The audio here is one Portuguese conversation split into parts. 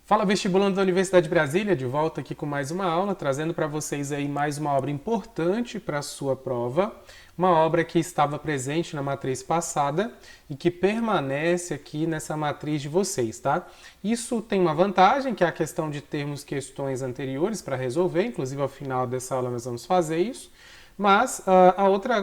Fala, vestibulando da Universidade de Brasília, de volta aqui com mais uma aula, trazendo para vocês aí mais uma obra importante para a sua prova, uma obra que estava presente na matriz passada e que permanece aqui nessa matriz de vocês, tá? Isso tem uma vantagem, que é a questão de termos questões anteriores para resolver, inclusive ao final dessa aula nós vamos fazer isso, mas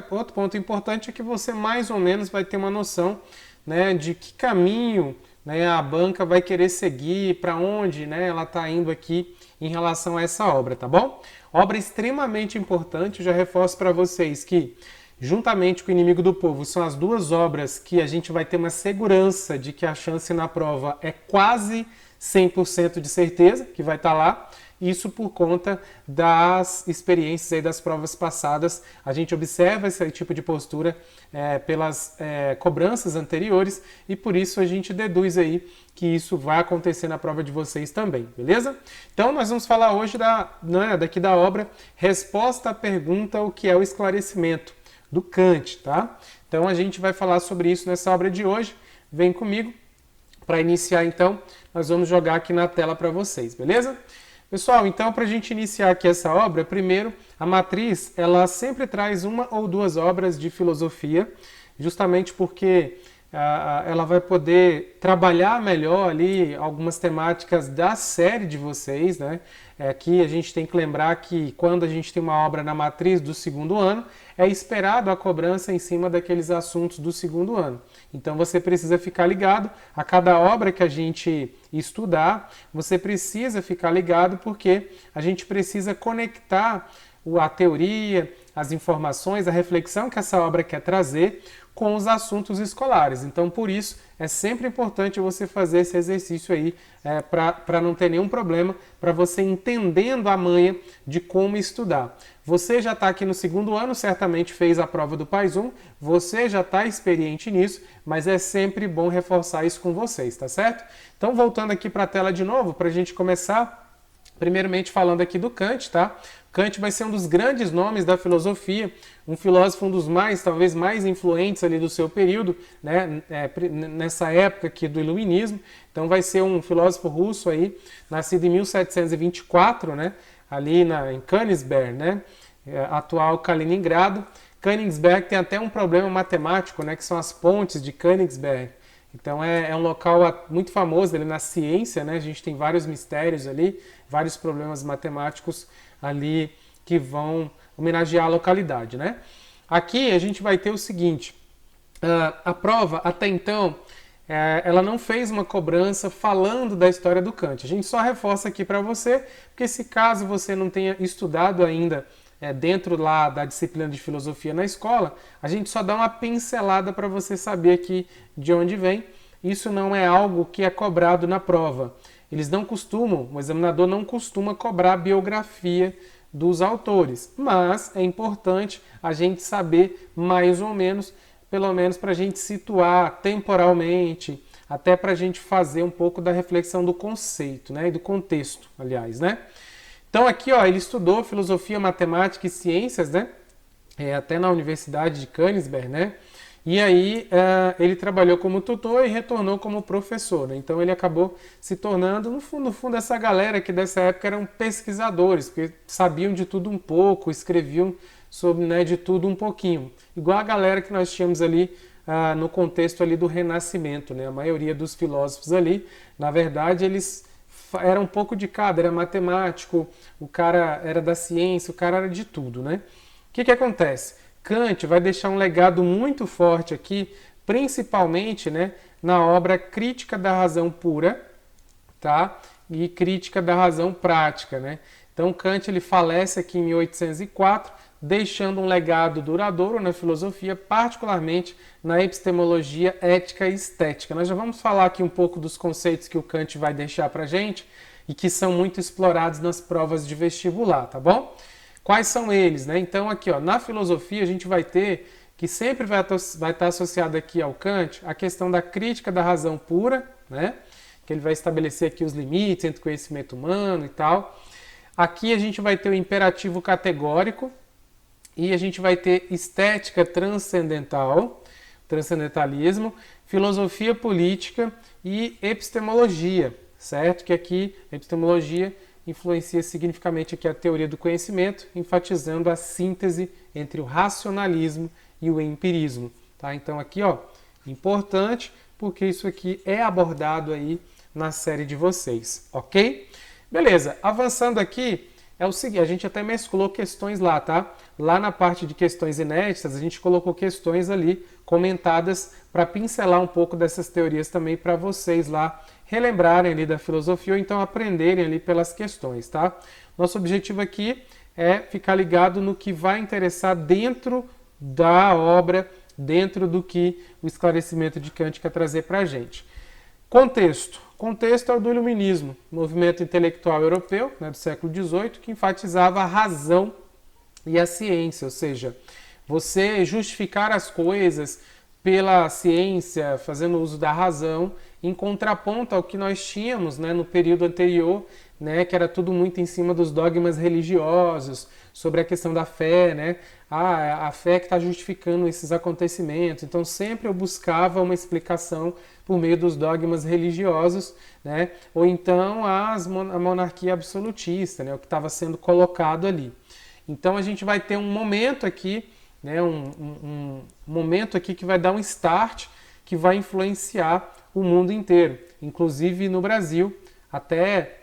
outro ponto importante é que você mais ou menos vai ter uma noção, né, de que caminho, né, a banca vai querer seguir, para onde, né, ela está indo aqui em relação a essa obra, tá bom? Obra extremamente importante, eu já reforço para vocês que, juntamente com o Inimigo do Povo, são as duas obras que a gente vai ter uma segurança de que a chance na prova é quase 100% de certeza que vai estar lá. Isso por conta das experiências aí das provas passadas. A gente observa esse tipo de postura pelas cobranças anteriores e por isso a gente deduz aí que isso vai acontecer na prova de vocês também, beleza? Então nós vamos falar hoje daqui da obra Resposta à Pergunta o que é o esclarecimento, do Kant, tá? Então a gente vai falar sobre isso nessa obra de hoje. Vem comigo. Para iniciar então, nós vamos jogar aqui na tela para vocês, beleza? Pessoal, então para a gente iniciar aqui essa obra, primeiro, a matriz, ela sempre traz uma ou duas obras de filosofia, justamente porque ela vai poder trabalhar melhor ali algumas temáticas da série de vocês, né? Aqui a gente tem que lembrar que quando a gente tem uma obra na matriz do segundo ano, é esperado a cobrança em cima daqueles assuntos do segundo ano. Então você precisa ficar ligado a cada obra que a gente estudar, você precisa ficar ligado porque a gente precisa conectar a teoria, as informações, a reflexão que essa obra quer trazer com os assuntos escolares. Então, por isso, é sempre importante você fazer esse exercício aí para não ter nenhum problema, para você entendendo a manha de como estudar. Você já está aqui no segundo ano, certamente fez a prova do PAIS 1, você já está experiente nisso, mas é sempre bom reforçar isso com vocês, tá certo? Então, voltando aqui para a tela de novo, para a gente começar, primeiramente falando aqui do Kant, tá? Kant vai ser um dos grandes nomes da filosofia, um filósofo, um dos talvez mais influentes ali do seu período, né? Nessa época aqui do Iluminismo. Então vai ser um filósofo russo aí, nascido em 1724, né? Ali em Königsberg, né? Atual Kaliningrado. Königsberg tem até um problema matemático, né? Que são as pontes de Königsberg. Então é um local muito famoso ali na ciência, né? A gente tem vários mistérios ali, vários problemas matemáticos ali que vão homenagear a localidade, né? Aqui a gente vai ter o seguinte, a prova até então, ela não fez uma cobrança falando da história do Kant. A gente só reforça aqui para você, porque se caso você não tenha estudado ainda dentro lá da disciplina de filosofia na escola, a gente só dá uma pincelada para você saber aqui de onde vem. Isso não é algo que é cobrado na prova. Eles não costumam, o examinador não costuma cobrar a biografia dos autores, mas é importante a gente saber mais ou menos, pelo menos para a gente situar temporalmente, até para a gente fazer um pouco da reflexão do conceito, né, e do contexto, aliás, né? Então aqui, ó, ele estudou filosofia, matemática e ciências, né? Até na Universidade de Königsberg, né? E aí ele trabalhou como tutor e retornou como professor, né? Então ele acabou se tornando, no fundo, essa galera que dessa época eram pesquisadores, porque sabiam de tudo um pouco, escreviam sobre, né, de tudo um pouquinho. Igual a galera que nós tínhamos ali no contexto ali do Renascimento, né? A maioria dos filósofos ali, na verdade, eles era um pouco de cada, era matemático, o cara era da ciência, o cara era de tudo, né? O que acontece? Kant vai deixar um legado muito forte aqui, principalmente, né, na obra Crítica da Razão Pura, tá? E Crítica da Razão Prática, né? Então Kant ele falece aqui em 1804, deixando um legado duradouro na filosofia, particularmente na epistemologia ética e estética. Nós já vamos falar aqui um pouco dos conceitos que o Kant vai deixar para a gente e que são muito explorados nas provas de vestibular, tá bom? Quais são eles, né? Então aqui, ó, na filosofia a gente vai ter, que sempre vai estar associado aqui ao Kant, a questão da crítica da razão pura, né? Que ele vai estabelecer aqui os limites entre conhecimento humano e tal. Aqui a gente vai ter o imperativo categórico, e a gente vai ter estética transcendental, transcendentalismo, filosofia política e epistemologia, certo? Que aqui a epistemologia influencia significativamente aqui a teoria do conhecimento, enfatizando a síntese entre o racionalismo e o empirismo, tá? Então aqui, ó, importante, porque isso aqui é abordado aí na série de vocês, ok? Beleza, avançando aqui, é o seguinte, a gente até mesclou questões lá, tá? Lá na parte de questões inéditas, a gente colocou questões ali comentadas para pincelar um pouco dessas teorias também para vocês lá relembrarem ali da filosofia ou então aprenderem ali pelas questões, tá? Nosso objetivo aqui é ficar ligado no que vai interessar dentro da obra, dentro do que o esclarecimento de Kant quer trazer para a gente. Contexto. Contexto é o do Iluminismo, movimento intelectual europeu, né, do século XVIII, que enfatizava a razão e a ciência, ou seja, você justificar as coisas pela ciência, fazendo uso da razão, em contraponto ao que nós tínhamos, né, no período anterior, né, que era tudo muito em cima dos dogmas religiosos, sobre a questão da fé, né? A fé que está justificando esses acontecimentos. Então sempre eu buscava uma explicação por meio dos dogmas religiosos, né? Ou então a monarquia absolutista, né? O que estava sendo colocado ali. Então a gente vai ter um momento aqui, né? Um momento aqui que vai dar um start, que vai influenciar o mundo inteiro, inclusive no Brasil, até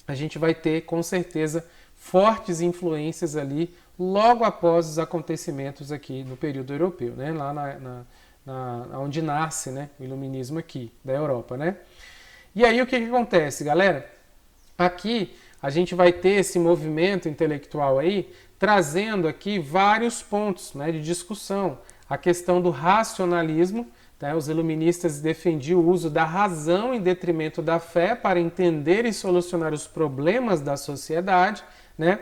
a gente vai ter com certeza fortes influências ali logo após os acontecimentos aqui no período europeu, né? Lá onde nasce, né, o iluminismo aqui da Europa, né? E aí o que acontece, galera? Aqui a gente vai ter esse movimento intelectual aí trazendo aqui vários pontos, né, de discussão. A questão do racionalismo, né? Os iluministas defendiam o uso da razão em detrimento da fé para entender e solucionar os problemas da sociedade, né?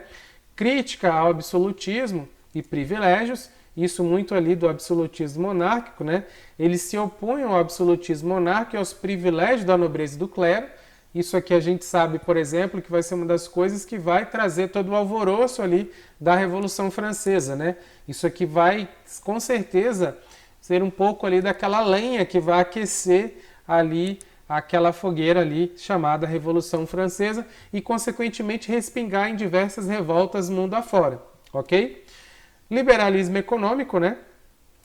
Crítica ao absolutismo e privilégios, isso muito ali do absolutismo monárquico, né? Eles se opunham ao absolutismo monárquico e aos privilégios da nobreza e do clero. Isso aqui a gente sabe, por exemplo, que vai ser uma das coisas que vai trazer todo o alvoroço ali da Revolução Francesa, né? Isso aqui vai, com certeza, ser um pouco ali daquela lenha que vai aquecer ali aquela fogueira ali chamada Revolução Francesa e, consequentemente, respingar em diversas revoltas mundo afora, ok? Liberalismo econômico, né?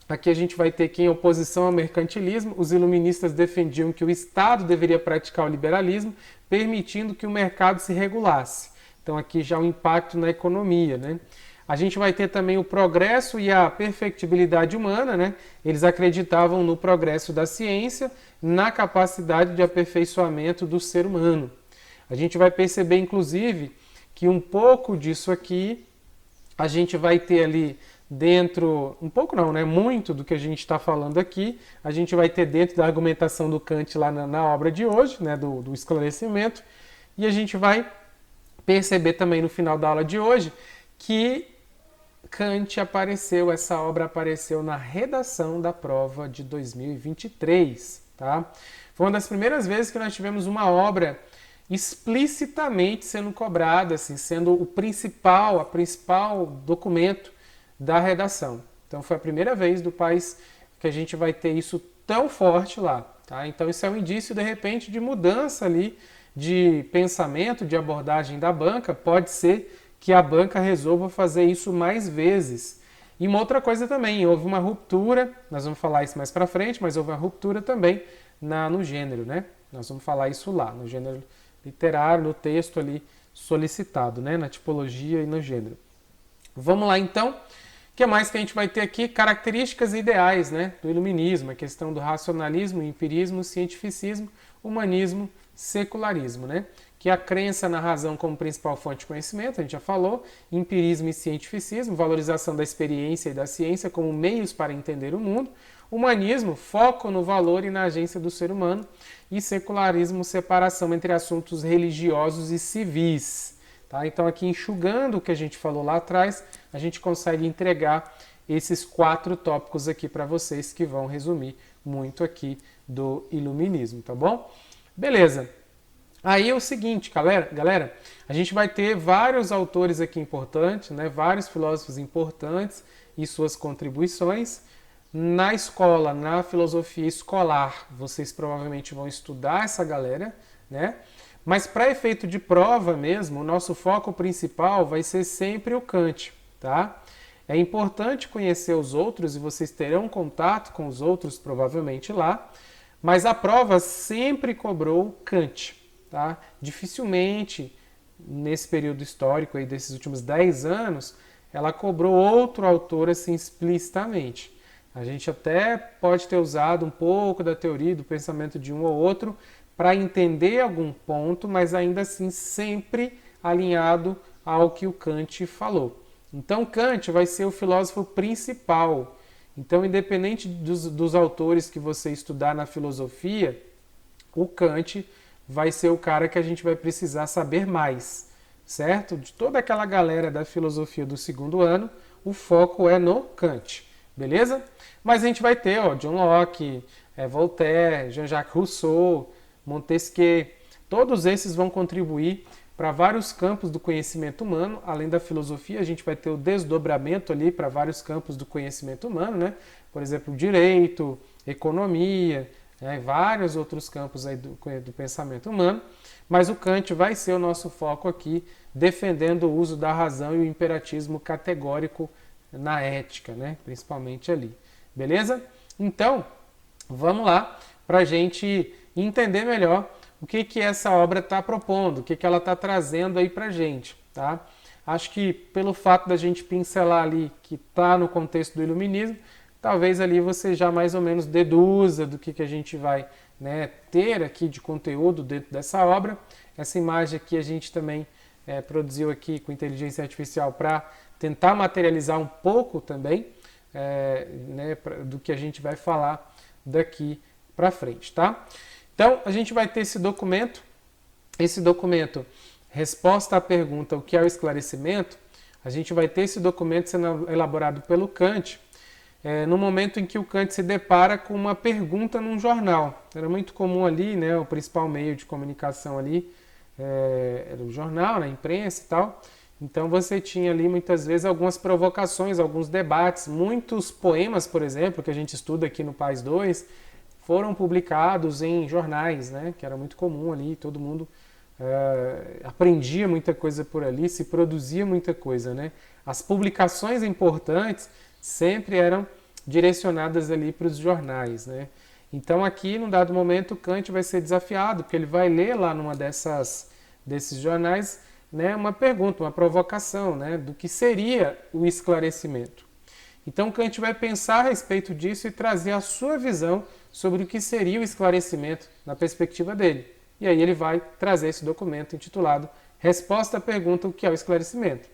Aqui a gente vai ter que, em oposição ao mercantilismo, os iluministas defendiam que o Estado deveria praticar o liberalismo, permitindo que o mercado se regulasse. Então aqui já o impacto na economia, né? A gente vai ter também o progresso e a perfectibilidade humana, né? Eles acreditavam no progresso da ciência, na capacidade de aperfeiçoamento do ser humano. A gente vai perceber, inclusive, que um pouco disso aqui a gente vai ter ali dentro, um pouco não, né? Muito do que a gente está falando aqui, a gente vai ter dentro da argumentação do Kant lá na obra de hoje, né? Do esclarecimento, e a gente vai perceber também no final da aula de hoje que Kant apareceu, essa obra apareceu na redação da prova de 2023, tá? Foi uma das primeiras vezes que nós tivemos uma obra explicitamente sendo cobrada, assim, sendo a principal documento da redação. Então foi a primeira vez do país que a gente vai ter isso tão forte lá, tá? Então isso é um indício, de repente, de mudança ali de pensamento, de abordagem da banca. Pode ser que a banca resolva fazer isso mais vezes. E uma outra coisa também, houve uma ruptura, nós vamos falar isso mais para frente, mas houve uma ruptura também no gênero, né? Nós vamos falar isso lá, no gênero literário, no texto ali solicitado, né? Na tipologia e no gênero. Vamos lá então. O que mais que a gente vai ter aqui? Características ideais, né, do iluminismo, a questão do racionalismo, empirismo, cientificismo, humanismo, secularismo, né? Que é a crença na razão como principal fonte de conhecimento, a gente já falou, empirismo e cientificismo, valorização da experiência e da ciência como meios para entender o mundo, humanismo, foco no valor e na agência do ser humano, e secularismo, separação entre assuntos religiosos e civis. Tá? Então aqui enxugando o que a gente falou lá atrás, a gente consegue entregar esses 4 tópicos aqui para vocês que vão resumir muito aqui do iluminismo, tá bom? Beleza. Aí é o seguinte, galera, a gente vai ter vários autores aqui importantes, né, vários filósofos importantes e suas contribuições. Na escola, na filosofia escolar, vocês provavelmente vão estudar essa galera, né? Mas para efeito de prova mesmo, o nosso foco principal vai ser sempre o Kant, tá? É importante conhecer os outros e vocês terão contato com os outros provavelmente lá, mas a prova sempre cobrou Kant, tá? Dificilmente, nesse período histórico aí desses últimos 10 anos, ela cobrou outro autor assim explicitamente. A gente até pode ter usado um pouco da teoria do pensamento de um ou outro para entender algum ponto, mas ainda assim sempre alinhado ao que o Kant falou. Então Kant vai ser o filósofo principal. Então, independente dos autores que você estudar na filosofia, o Kant vai ser o cara que a gente vai precisar saber mais, certo? De toda aquela galera da filosofia do segundo ano, o foco é no Kant, beleza? Mas a gente vai ter John Locke, Voltaire, Jean-Jacques Rousseau, Montesquieu, todos esses vão contribuir para vários campos do conhecimento humano. Além da filosofia, a gente vai ter o desdobramento ali para vários campos do conhecimento humano, né? Por exemplo, direito, economia, vários outros campos aí do pensamento humano. Mas o Kant vai ser o nosso foco aqui, defendendo o uso da razão e o imperatismo categórico na ética, né? Principalmente ali. Beleza? Então, vamos lá para a gente entender melhor o que essa obra está propondo, o que ela está trazendo aí para a gente, tá? Acho que pelo fato da gente pincelar ali que está no contexto do iluminismo, talvez ali você já mais ou menos deduza do que a gente vai, né, ter aqui de conteúdo dentro dessa obra. Essa imagem aqui a gente também produziu aqui com inteligência artificial para tentar materializar um pouco também né, do que a gente vai falar daqui para frente, tá? Então, a gente vai ter esse documento, resposta à pergunta o que é o esclarecimento, a gente vai ter esse documento sendo elaborado pelo Kant, no momento em que o Kant se depara com uma pergunta num jornal. Era muito comum ali, né, o principal meio de comunicação ali era o jornal, a imprensa e tal. Então você tinha ali muitas vezes algumas provocações, alguns debates, muitos poemas, por exemplo, que a gente estuda aqui no PAS 2, foram publicados em jornais, né, que era muito comum ali, todo mundo aprendia muita coisa por ali, se produzia muita coisa, né? As publicações importantes sempre eram direcionadas ali para os jornais, né? Então aqui, num dado momento, Kant vai ser desafiado, porque ele vai ler lá numa desses jornais, né, uma pergunta, uma provocação, né, do que seria o esclarecimento. Então Kant vai pensar a respeito disso e trazer a sua visão sobre o que seria o esclarecimento na perspectiva dele. E aí ele vai trazer esse documento intitulado Resposta à Pergunta o que é o esclarecimento.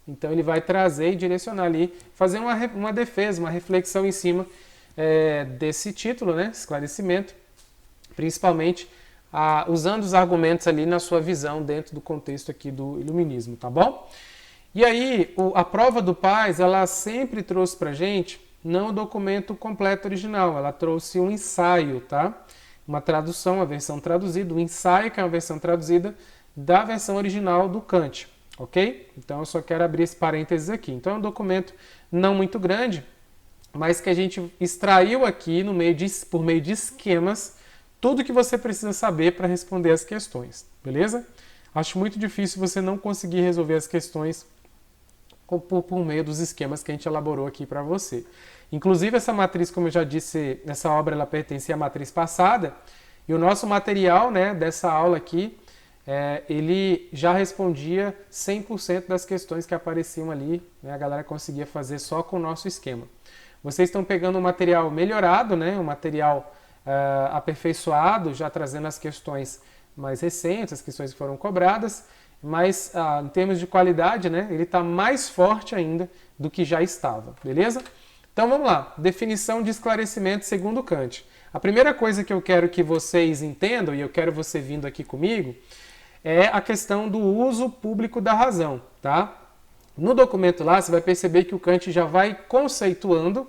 Então ele vai trazer e direcionar ali, fazer uma defesa, uma reflexão em cima desse título, né, esclarecimento, principalmente usando os argumentos ali na sua visão dentro do contexto aqui do iluminismo, tá bom? E aí, a prova do PAS, ela sempre trouxe pra gente, não o documento completo original, ela trouxe um ensaio, tá? Uma tradução, a versão traduzida, um ensaio que é uma versão traduzida da versão original do Kant, ok? Então eu só quero abrir esse parênteses aqui. Então é um documento não muito grande, mas que a gente extraiu aqui por meio de esquemas, tudo que você precisa saber para responder as questões, beleza? Acho muito difícil você não conseguir resolver as questões por meio dos esquemas que a gente elaborou aqui para você. Inclusive essa matriz, como eu já disse, essa obra ela pertence à matriz passada, e o nosso material, né, dessa aula aqui, ele já respondia 100% das questões que apareciam ali, né, a galera conseguia fazer só com o nosso esquema. Vocês estão pegando um material melhorado, né, um material aperfeiçoado, já trazendo as questões mais recentes, as questões que foram cobradas, mas em termos de qualidade, né, ele está mais forte ainda do que já estava, beleza? Então vamos lá, definição de esclarecimento segundo Kant. A primeira coisa que eu quero que vocês entendam, e eu quero você vindo aqui comigo, é a questão do uso público da razão, tá? No documento lá, você vai perceber que o Kant já vai conceituando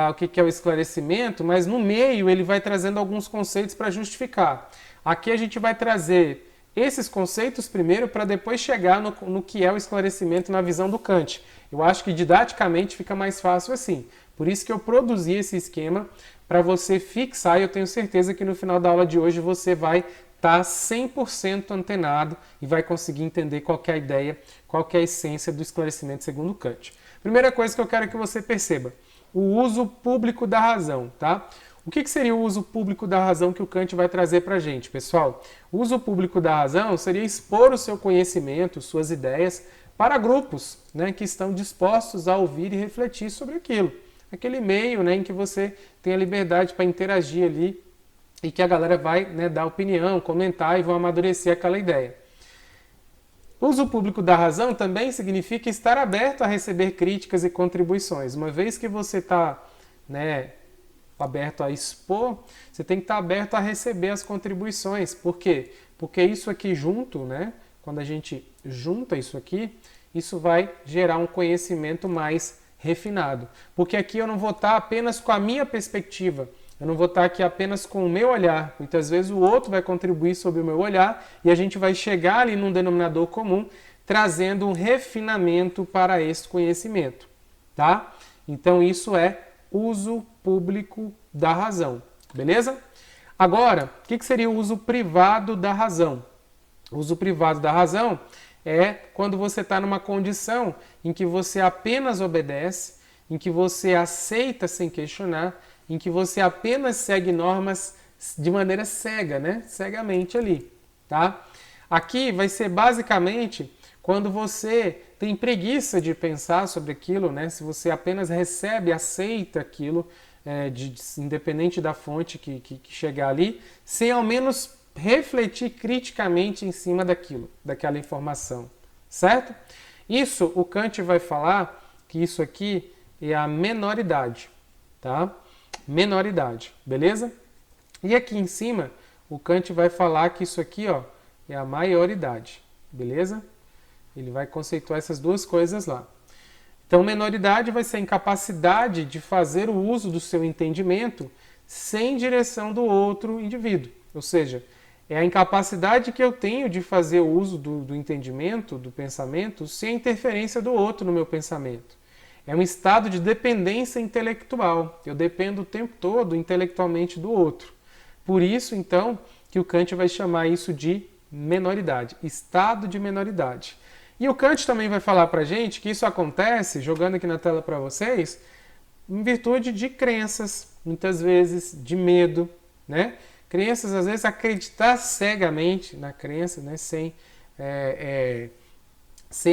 o que é o esclarecimento, mas no meio ele vai trazendo alguns conceitos para justificar. Aqui a gente vai trazer esses conceitos primeiro para depois chegar no que é o esclarecimento na visão do Kant. Eu acho que didaticamente fica mais fácil assim. Por isso que eu produzi esse esquema para você fixar, e eu tenho certeza que no final da aula de hoje você vai está 100% antenado e vai conseguir entender qual que é a ideia, qual que é a essência do esclarecimento segundo Kant. Primeira coisa que eu quero que você perceba, o uso público da razão, tá? O que seria o uso público da razão que o Kant vai trazer para a gente, pessoal? O uso público da razão seria expor o seu conhecimento, suas ideias, para grupos, né, que estão dispostos a ouvir e refletir sobre aquilo. Aquele meio, né, em que você tem a liberdade para interagir ali e que a galera vai, né, dar opinião, comentar e vão amadurecer aquela ideia. O uso público da razão também significa estar aberto a receber críticas e contribuições. Uma vez que você está, né, aberto a expor, você tem que estar aberto a receber as contribuições. Por quê? Porque isso aqui junto, né, quando a gente junta isso aqui, isso vai gerar um conhecimento mais refinado. Porque aqui eu não vou estar apenas com a minha perspectiva, eu não vou estar aqui apenas com o meu olhar. Muitas vezes o outro vai contribuir sobre o meu olhar e a gente vai chegar ali num denominador comum, trazendo um refinamento para esse conhecimento, tá? Então isso é uso público da razão, beleza? Agora, o que seria o uso privado da razão? O uso privado da razão é quando você está numa condição em que você apenas obedece, em que você aceita sem questionar, em que você apenas segue normas de maneira cega, né? Cegamente ali, tá? Aqui vai ser basicamente quando você tem preguiça de pensar sobre aquilo, né? Se você apenas recebe, aceita aquilo, independente da fonte que chegar ali, sem ao menos refletir criticamente em cima daquela informação, certo? Isso, o Kant vai falar que isso aqui é a menoridade, tá? Menoridade, beleza? E aqui em cima, o Kant vai falar que isso aqui, ó, é a maioridade, beleza? Ele vai conceituar essas duas coisas lá. Então, menoridade vai ser a incapacidade de fazer o uso do seu entendimento sem direção do outro indivíduo. Ou seja, é a incapacidade que eu tenho de fazer o uso do entendimento, do pensamento, sem interferência do outro no meu pensamento. É um estado de dependência intelectual. Eu dependo o tempo todo intelectualmente do outro. Por isso, então, que o Kant vai chamar isso de menoridade, estado de menoridade. E o Kant também vai falar para a gente que isso acontece, jogando aqui na tela para vocês, em virtude de crenças, muitas vezes de medo, né? Crenças, às vezes, acreditar cegamente na crença, né? Sem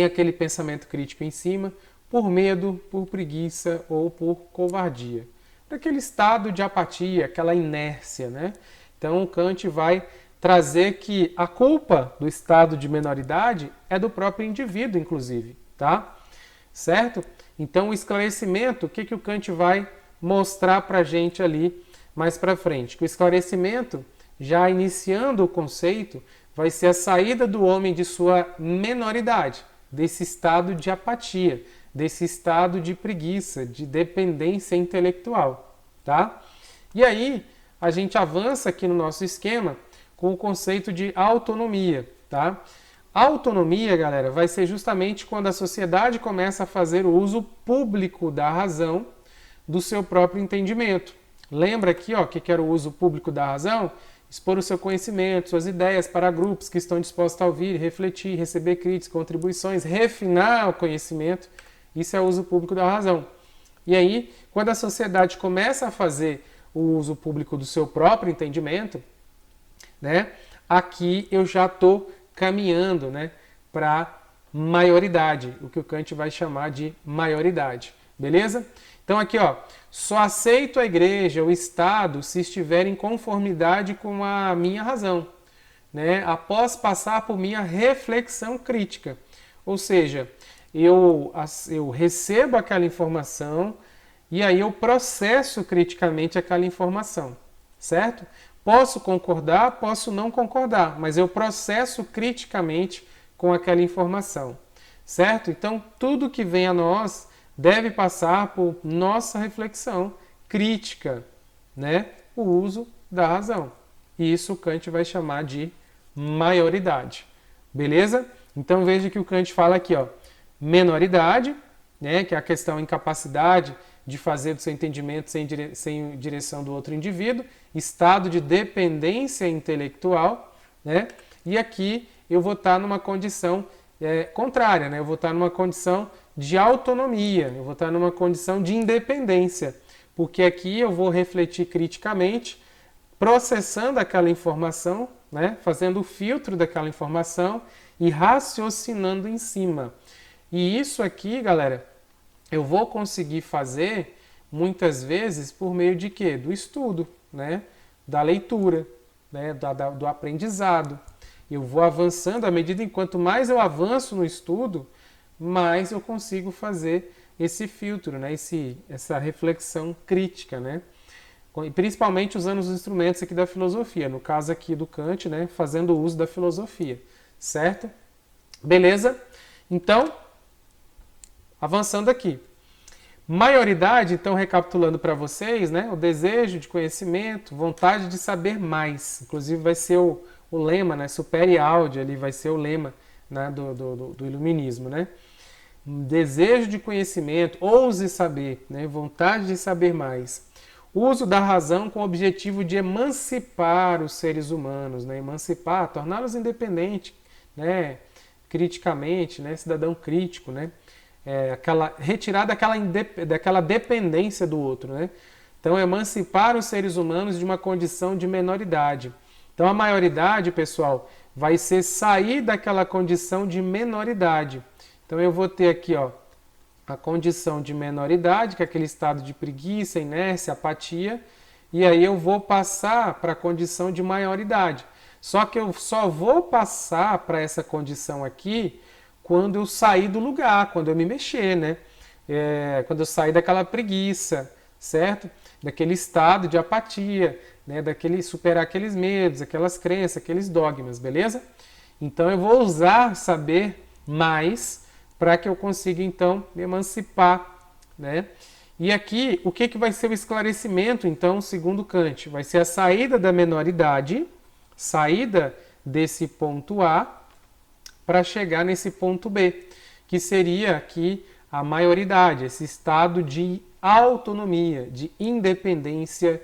aquele pensamento crítico em cima, por medo, por preguiça ou por covardia. Daquele estado de apatia, aquela inércia, né? Então, o Kant vai trazer que a culpa do estado de menoridade é do próprio indivíduo, inclusive, tá? Certo? Então, o esclarecimento, o que o Kant vai mostrar para a gente ali mais para frente? Que o esclarecimento, já iniciando o conceito, vai ser a saída do homem de sua menoridade, desse estado de apatia, desse estado de preguiça, de dependência intelectual, tá? E aí, a gente avança aqui no nosso esquema com o conceito de autonomia, tá? Autonomia, galera, vai ser justamente quando a sociedade começa a fazer o uso público da razão do seu próprio entendimento. Lembra aqui, ó, que era o uso público da razão? Expor o seu conhecimento, suas ideias para grupos que estão dispostos a ouvir, refletir, receber críticas, contribuições, refinar o conhecimento. Isso é o uso público da razão. E aí, quando a sociedade começa a fazer o uso público do seu próprio entendimento, né, aqui eu já estou caminhando, né, para maioridade, o que o Kant vai chamar de maioridade. Beleza? Então aqui, ó, só aceito a igreja, o Estado, se estiver em conformidade com a minha razão, né, após passar por minha reflexão crítica. Ou seja, eu recebo aquela informação e aí eu processo criticamente aquela informação, certo? Posso concordar, posso não concordar, mas eu processo criticamente com aquela informação, certo? Então, tudo que vem a nós deve passar por nossa reflexão crítica, né? O uso da razão. E isso o Kant vai chamar de maioridade, beleza? Então, veja que o Kant fala aqui, ó, menoridade, né? Que é a questão incapacidade de fazer do seu entendimento sem direção do outro indivíduo, estado de dependência intelectual, né? E aqui eu vou estar numa condição contrária, né? Eu vou estar numa condição de autonomia, eu vou estar numa condição de independência, porque aqui eu vou refletir criticamente, processando aquela informação, né? Fazendo o filtro daquela informação e raciocinando em cima. E isso aqui, galera, eu vou conseguir fazer muitas vezes por meio de quê? Do estudo, né? Da leitura, né? Do aprendizado. Eu vou avançando à medida em quanto mais eu avanço no estudo, mais eu consigo fazer esse filtro, né? Essa reflexão crítica, né? E principalmente usando os instrumentos aqui da filosofia, no caso aqui do Kant, né? Fazendo uso da filosofia, certo? Beleza? Então, avançando aqui. Maioridade, então, recapitulando para vocês, né? O desejo de conhecimento, vontade de saber mais. Inclusive vai ser o lema, né? Supere aude, ali vai ser o lema, né? do iluminismo, né? Desejo de conhecimento, ouse saber, né? Vontade de saber mais. Uso da razão com o objetivo de emancipar os seres humanos, né? Emancipar, torná-los independentes, né? Criticamente, né? Cidadão crítico, né? Retirar daquela dependência do outro, né? Então, emancipar os seres humanos de uma condição de menoridade. Então, a maioridade, pessoal, vai ser sair daquela condição de menoridade. Então, eu vou ter aqui, ó, a condição de menoridade, que é aquele estado de preguiça, inércia, apatia, e aí eu vou passar para a condição de maioridade. Só que eu só vou passar para essa condição aqui quando eu sair do lugar, quando eu me mexer, né? Quando eu sair daquela preguiça, certo? Daquele estado de apatia, né? Superar aqueles medos, aquelas crenças, aqueles dogmas, beleza? Então eu vou usar saber mais para que eu consiga, então, me emancipar, né? E aqui, o que vai ser o esclarecimento, então, segundo Kant? Vai ser a saída da menoridade, saída desse ponto A, para chegar nesse ponto B, que seria aqui a maioridade, esse estado de autonomia, de independência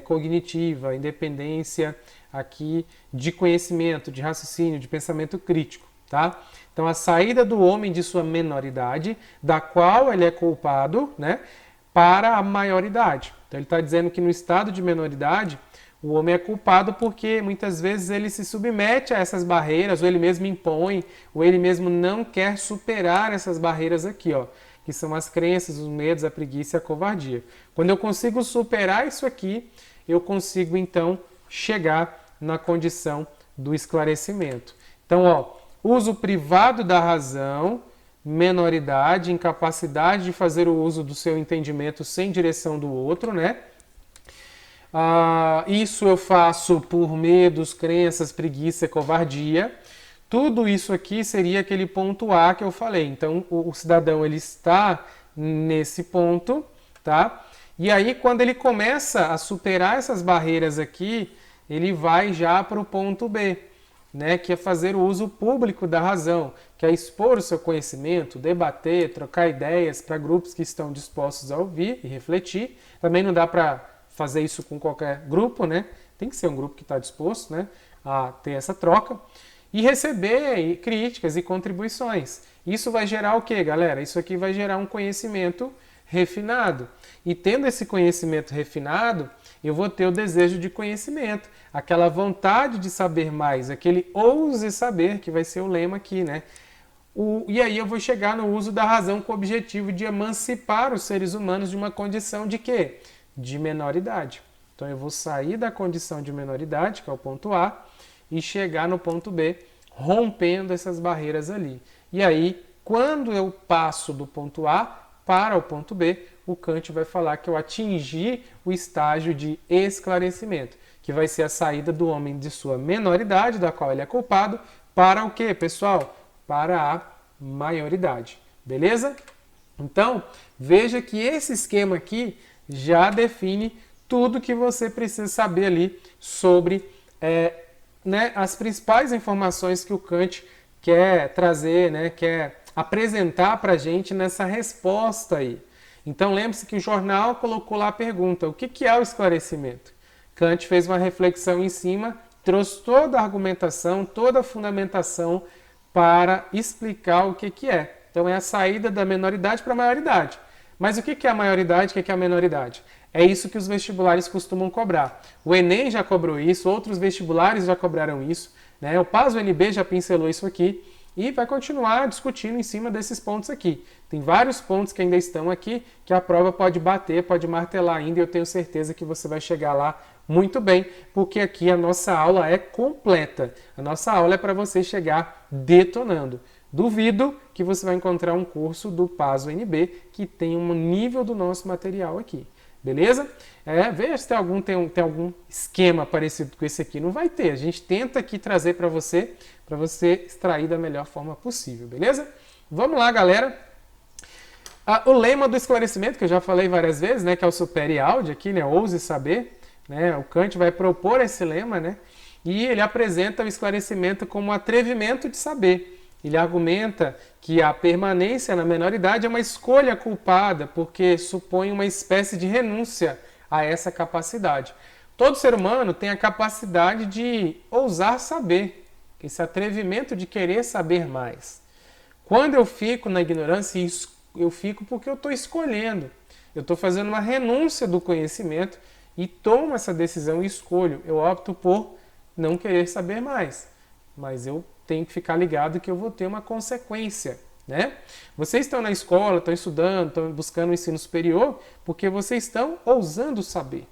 cognitiva, independência aqui de conhecimento, de raciocínio, de pensamento crítico, tá? Então a saída do homem de sua menoridade, da qual ele é culpado, né, para a maioridade. Então ele está dizendo que no estado de menoridade o homem é culpado porque muitas vezes ele se submete a essas barreiras, ou ele mesmo impõe, ou ele mesmo não quer superar essas barreiras aqui, ó, que são as crenças, os medos, a preguiça e a covardia. Quando eu consigo superar isso aqui, eu consigo então chegar na condição do esclarecimento. Então, ó, uso privado da razão, menoridade, incapacidade de fazer o uso do seu entendimento sem direção do outro, né? Isso eu faço por medos, crenças, preguiça e covardia. Tudo isso aqui seria aquele ponto A que eu falei. Então, o cidadão ele está nesse ponto, tá? E aí, quando ele começa a superar essas barreiras aqui, ele vai já para o ponto B, né? Que é fazer o uso público da razão, que é expor o seu conhecimento, debater, trocar ideias para grupos que estão dispostos a ouvir e refletir. Também não dá para fazer isso com qualquer grupo, né? Tem que ser um grupo que está disposto, né, a ter essa troca. E receber críticas e contribuições. Isso vai gerar o quê, galera? Isso aqui vai gerar um conhecimento refinado. E tendo esse conhecimento refinado, eu vou ter o desejo de conhecimento, aquela vontade de saber mais, aquele ouse saber, que vai ser o lema aqui, né? E aí eu vou chegar no uso da razão com o objetivo de emancipar os seres humanos de uma condição de quê? De menoridade. Então eu vou sair da condição de menoridade, que é o ponto A, e chegar no ponto B, rompendo essas barreiras ali. E aí, quando eu passo do ponto A para o ponto B, o Kant vai falar que eu atingi o estágio de esclarecimento, que vai ser a saída do homem de sua menoridade, da qual ele é culpado, para o quê, pessoal? Para a maioridade. Beleza? Então, veja que esse esquema aqui já define tudo que você precisa saber ali sobre as principais informações que o Kant quer trazer, né, quer apresentar para a gente nessa resposta aí. Então lembre-se que o jornal colocou lá a pergunta, o que é o esclarecimento? Kant fez uma reflexão em cima, trouxe toda a argumentação, toda a fundamentação para explicar o que é. Então é a saída da menoridade para a maioridade. Mas o que é a maioridade, o que é a menoridade? É isso que os vestibulares costumam cobrar. O Enem já cobrou isso, outros vestibulares já cobraram isso, né? O PAS-UNB já pincelou isso aqui e vai continuar discutindo em cima desses pontos aqui. Tem vários pontos que ainda estão aqui que a prova pode bater, pode martelar ainda e eu tenho certeza que você vai chegar lá muito bem, porque aqui a nossa aula é completa. A nossa aula é para você chegar detonando. Duvido que você vai encontrar um curso do PAS-UNB que tem um nível do nosso material aqui. Beleza? Veja se tem algum esquema parecido com esse aqui. Não vai ter. A gente tenta aqui trazer para você extrair da melhor forma possível. Beleza? Vamos lá, galera. O lema do esclarecimento, que eu já falei várias vezes, né, que é o supere aude aqui, né, ouse saber. Né, o Kant vai propor esse lema, né, e ele apresenta o esclarecimento como atrevimento de saber. Ele argumenta que a permanência na menoridade é uma escolha culpada, porque supõe uma espécie de renúncia a essa capacidade. Todo ser humano tem a capacidade de ousar saber, esse atrevimento de querer saber mais. Quando eu fico na ignorância, eu fico porque eu estou escolhendo. Eu estou fazendo uma renúncia do conhecimento e tomo essa decisão e escolho. Eu opto por não querer saber mais, mas eu tenho que ficar ligado que eu vou ter uma consequência, né? Vocês estão na escola, estão estudando, estão buscando o ensino superior, porque vocês estão ousando saber.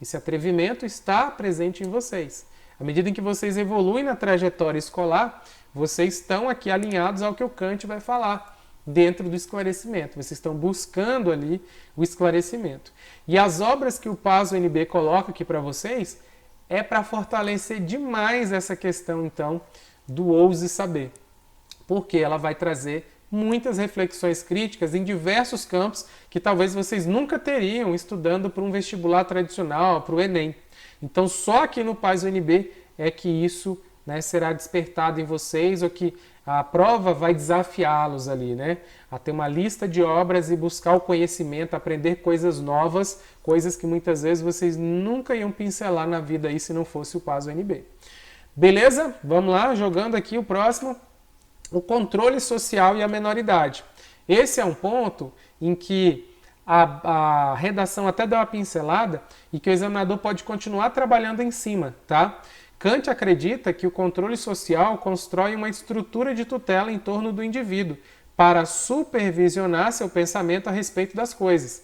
Esse atrevimento está presente em vocês. À medida em que vocês evoluem na trajetória escolar, vocês estão aqui alinhados ao que o Kant vai falar dentro do esclarecimento. Vocês estão buscando ali o esclarecimento. E as obras que o PAS-UNB coloca aqui para vocês é para fortalecer demais essa questão, então, do ouse saber, porque ela vai trazer muitas reflexões críticas em diversos campos que talvez vocês nunca teriam estudando para um vestibular tradicional, para o Enem. Então só aqui no PAS-UNB é que isso, né, será despertado em vocês, ou que a prova vai desafiá-los ali, né, a ter uma lista de obras e buscar o conhecimento, aprender coisas novas, coisas que muitas vezes vocês nunca iam pincelar na vida aí se não fosse o PAS-UNB. Beleza? Vamos lá, jogando aqui o próximo. O controle social e a menoridade. Esse é um ponto em que a redação até deu uma pincelada e que o examinador pode continuar trabalhando em cima, tá? Kant acredita que o controle social constrói uma estrutura de tutela em torno do indivíduo para supervisionar seu pensamento a respeito das coisas.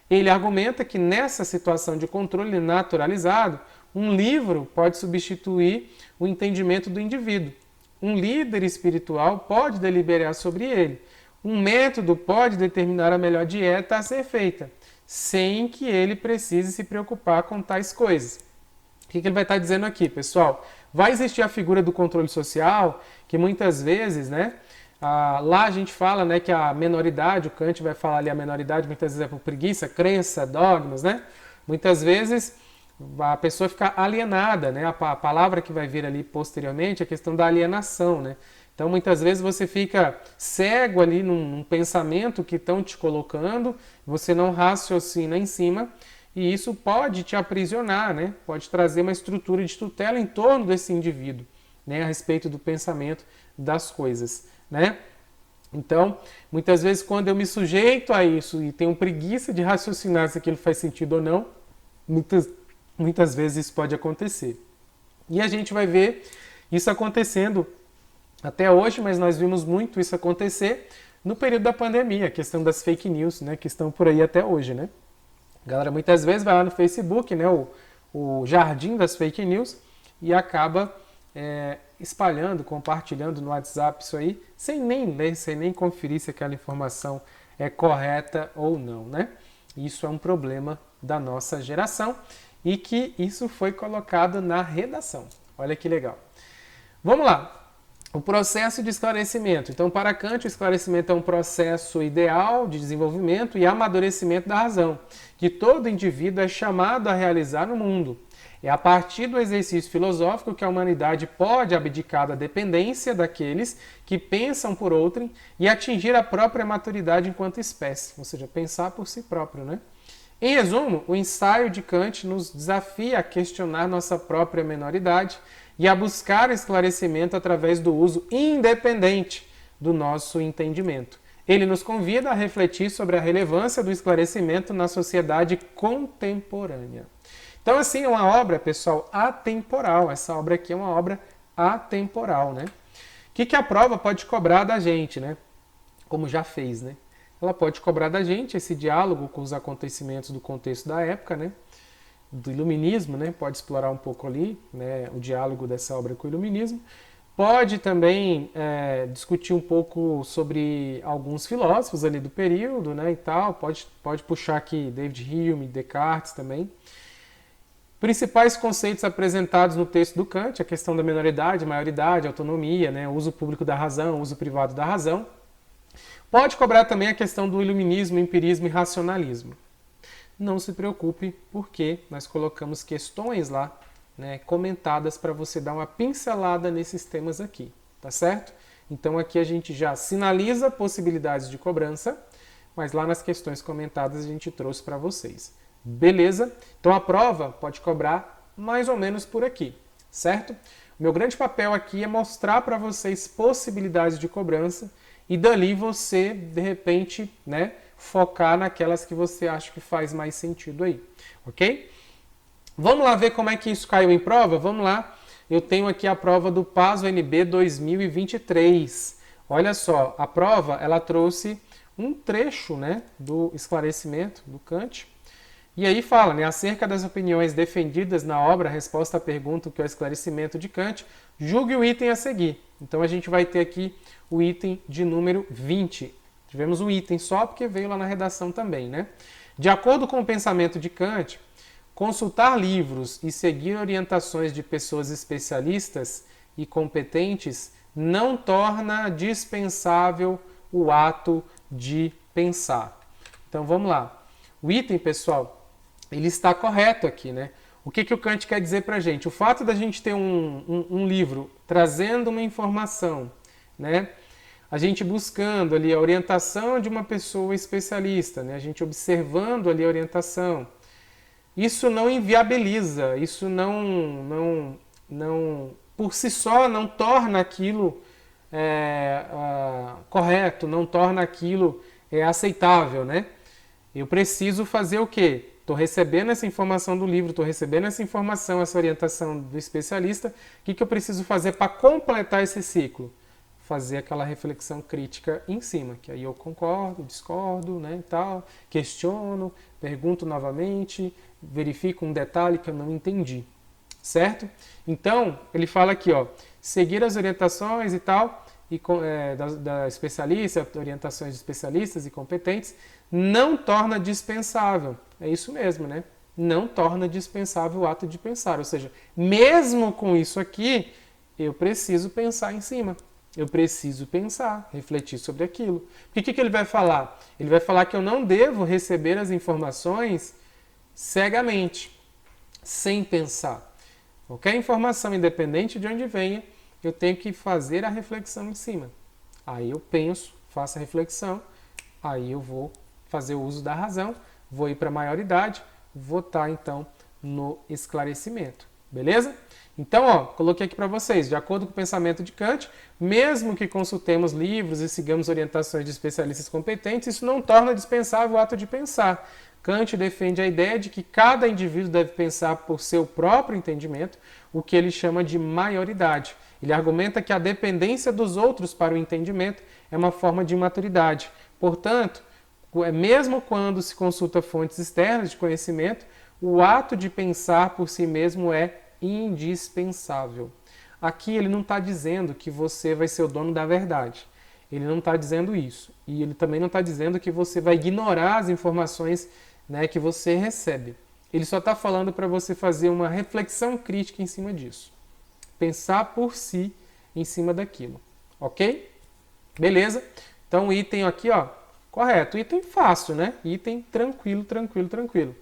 Ele argumenta que nessa situação de controle naturalizado, um livro pode substituir o entendimento do indivíduo. Um líder espiritual pode deliberar sobre ele. Um método pode determinar a melhor dieta a ser feita, sem que ele precise se preocupar com tais coisas. O que ele vai estar dizendo aqui, pessoal? Vai existir a figura do controle social, que muitas vezes, né, lá a gente fala, né, que a menoridade, o Kant vai falar ali a menoridade, muitas vezes é por preguiça, crença, dogmas, né? Muitas vezes a pessoa fica alienada, né? A palavra que vai vir ali posteriormente é a questão da alienação, né? Então, muitas vezes você fica cego ali num pensamento que estão te colocando, você não raciocina em cima, e isso pode te aprisionar, né? Pode trazer uma estrutura de tutela em torno desse indivíduo, né? A respeito do pensamento das coisas, né? Então, muitas vezes, quando eu me sujeito a isso e tenho preguiça de raciocinar se aquilo faz sentido ou não, muitas vezes isso pode acontecer. E a gente vai ver isso acontecendo até hoje, mas nós vimos muito isso acontecer no período da pandemia, a questão das fake news, né, que estão por aí até hoje, né? A galera muitas vezes vai lá no Facebook, né, o jardim das fake news, e acaba espalhando, compartilhando no WhatsApp isso aí, sem nem ler, sem nem conferir se aquela informação é correta ou não, né? Isso é um problema da nossa geração e que isso foi colocado na redação. Olha que legal. Vamos lá. O processo de esclarecimento. Então, para Kant, o esclarecimento é um processo ideal de desenvolvimento e amadurecimento da razão, que todo indivíduo é chamado a realizar no mundo. É a partir do exercício filosófico que a humanidade pode abdicar da dependência daqueles que pensam por outrem e atingir a própria maturidade enquanto espécie, ou seja, pensar por si próprio, né? Em resumo, o ensaio de Kant nos desafia a questionar nossa própria menoridade e a buscar esclarecimento através do uso independente do nosso entendimento. Ele nos convida a refletir sobre a relevância do esclarecimento na sociedade contemporânea. Então, assim, é uma obra, pessoal, atemporal. Essa obra aqui é uma obra atemporal, né? O que a prova pode cobrar da gente, né? Como já fez, né? Ela pode cobrar da gente esse diálogo com os acontecimentos do contexto da época, né? Do iluminismo, né? Pode explorar um pouco ali, né? O diálogo dessa obra com o iluminismo. Pode também discutir um pouco sobre alguns filósofos ali do período, né? E tal. Pode puxar aqui David Hume, Descartes também. Principais conceitos apresentados no texto do Kant, a questão da minoridade, maioridade, autonomia, né? Uso público da razão, uso privado da razão. Pode cobrar também a questão do iluminismo, empirismo e racionalismo. Não se preocupe, porque nós colocamos questões lá, né, comentadas para você dar uma pincelada nesses temas aqui, tá certo? Então aqui a gente já sinaliza possibilidades de cobrança, mas lá nas questões comentadas a gente trouxe para vocês. Beleza? Então a prova pode cobrar mais ou menos por aqui, certo? O meu grande papel aqui é mostrar para vocês possibilidades de cobrança e dali você, de repente, né, focar naquelas que você acha que faz mais sentido aí, ok? Vamos lá ver como é que isso caiu em prova? Vamos lá. Eu tenho aqui a prova do PAS UNB 2023. Olha só, a prova ela trouxe um trecho, né, do esclarecimento do Kant. E aí fala, né, acerca das opiniões defendidas na obra, resposta à pergunta que é o esclarecimento de Kant, julgue o item a seguir. Então a gente vai ter aqui o item de número 20. Tivemos um item só porque veio lá na redação também, né? De acordo com o pensamento de Kant, consultar livros e seguir orientações de pessoas especialistas e competentes não torna dispensável o ato de pensar. Então vamos lá. O item, pessoal, ele está correto aqui, né? O que o Kant quer dizer para a gente? O fato da gente ter um livro trazendo uma informação, né? A gente buscando ali a orientação de uma pessoa especialista, né? A gente observando ali a orientação. Isso não inviabiliza, isso não por si só não torna aquilo correto, não torna aquilo aceitável, né? Eu preciso fazer o quê? Estou recebendo essa informação do livro, estou recebendo essa informação, essa orientação do especialista. O que eu preciso fazer para completar esse ciclo? Fazer aquela reflexão crítica em cima, que aí eu concordo, discordo, né, e tal, questiono, pergunto novamente, verifico um detalhe que eu não entendi, certo? Então, ele fala aqui, ó, seguir as orientações e tal, da especialista, orientações de especialistas e competentes, não torna dispensável. É isso mesmo, né? Não torna dispensável o ato de pensar. Ou seja, mesmo com isso aqui, eu preciso pensar em cima. Eu preciso pensar, refletir sobre aquilo. O que ele vai falar? Ele vai falar que eu não devo receber as informações cegamente, sem pensar. Qualquer informação, independente de onde venha, eu tenho que fazer a reflexão em cima. Aí eu penso, faço a reflexão, aí eu vou fazer o uso da razão, vou ir para a maioridade, vou estar então no esclarecimento. Beleza? Então, ó, coloquei aqui para vocês, de acordo com o pensamento de Kant, mesmo que consultemos livros e sigamos orientações de especialistas competentes, isso não torna dispensável o ato de pensar. Kant defende a ideia de que cada indivíduo deve pensar por seu próprio entendimento, o que ele chama de maioridade. Ele argumenta que a dependência dos outros para o entendimento é uma forma de imaturidade. Portanto, mesmo quando se consulta fontes externas de conhecimento, o ato de pensar por si mesmo é indispensável. Aqui ele não está dizendo que você vai ser o dono da verdade. Ele não está dizendo isso. E ele também não está dizendo que você vai ignorar as informações, né, que você recebe. Ele só está falando para você fazer uma reflexão crítica em cima disso. Pensar por si em cima daquilo. Ok? Beleza? Então o item aqui, ó, correto. Item fácil, né? Item tranquilo, tranquilo, tranquilo.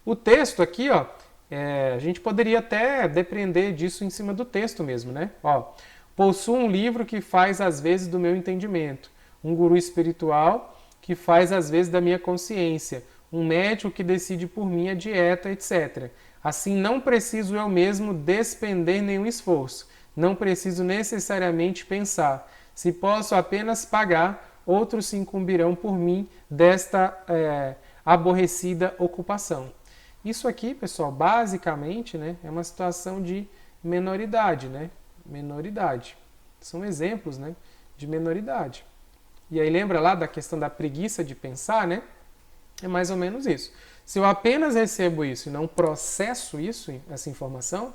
O texto aqui, ó, a gente poderia até depender disso em cima do texto mesmo, né? Ó, possuo um livro que faz às vezes do meu entendimento, um guru espiritual que faz às vezes da minha consciência, um médico que decide por mim a dieta, etc. Assim, não preciso eu mesmo despender nenhum esforço. Não preciso necessariamente pensar. Se posso apenas pagar, outros se incumbirão por mim desta aborrecida ocupação. Isso aqui, pessoal, basicamente, né, é uma situação de menoridade, né? Menoridade. São exemplos, né, de menoridade. E aí lembra lá da questão da preguiça de pensar, né? É mais ou menos isso. Se eu apenas recebo isso e não processo isso, essa informação,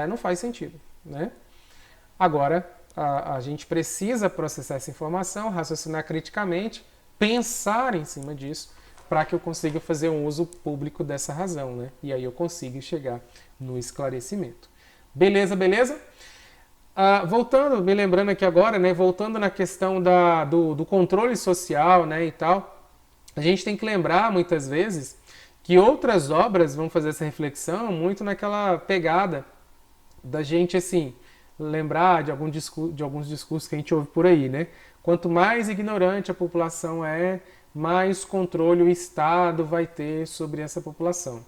não faz sentido, né? Agora, a gente precisa processar essa informação, raciocinar criticamente, pensar em cima disso, para que eu consiga fazer um uso público dessa razão, né? E aí eu consiga chegar no esclarecimento. Beleza, beleza? Voltando, me lembrando aqui agora, né? Voltando na questão do controle social, né? E tal, a gente tem que lembrar, muitas vezes, que outras obras vão fazer essa reflexão muito naquela pegada da gente, assim, lembrar de alguns discursos que a gente ouve por aí, né? Quanto mais ignorante a população é, mais controle o Estado vai ter sobre essa população.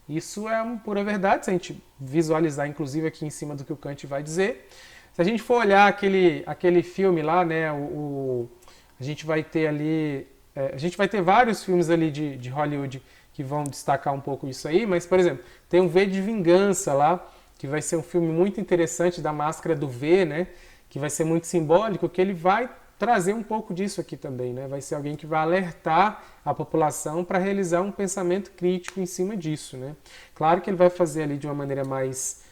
Isso é uma pura verdade, se a gente visualizar, inclusive, aqui em cima do que o Kant vai dizer. Se a gente for olhar aquele filme lá, né, a gente vai ter ali... a gente vai ter vários filmes ali de Hollywood que vão destacar um pouco isso aí, mas, por exemplo, tem um V de Vingança lá, que vai ser um filme muito interessante da máscara do V, né, que vai ser muito simbólico, que ele vai trazer um pouco disso aqui também, né? Vai ser alguém que vai alertar a população para realizar um pensamento crítico em cima disso, né? Claro que ele vai fazer ali de uma maneira mais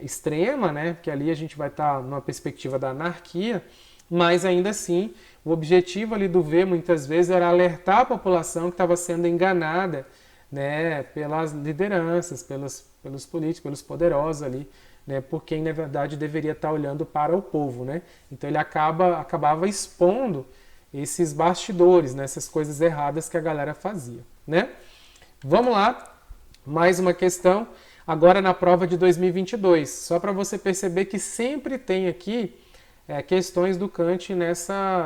extrema, né? Porque ali a gente vai estar numa perspectiva da anarquia, mas ainda assim o objetivo ali do V muitas vezes era alertar a população que estava sendo enganada, né? Pelas lideranças, pelos políticos, pelos poderosos ali, né, por quem na verdade deveria estar olhando para o povo, né? Então ele acabava expondo esses bastidores, né, essas coisas erradas que a galera fazia, né? Vamos lá, mais uma questão, agora na prova de 2022, só para você perceber que sempre tem aqui questões do Kant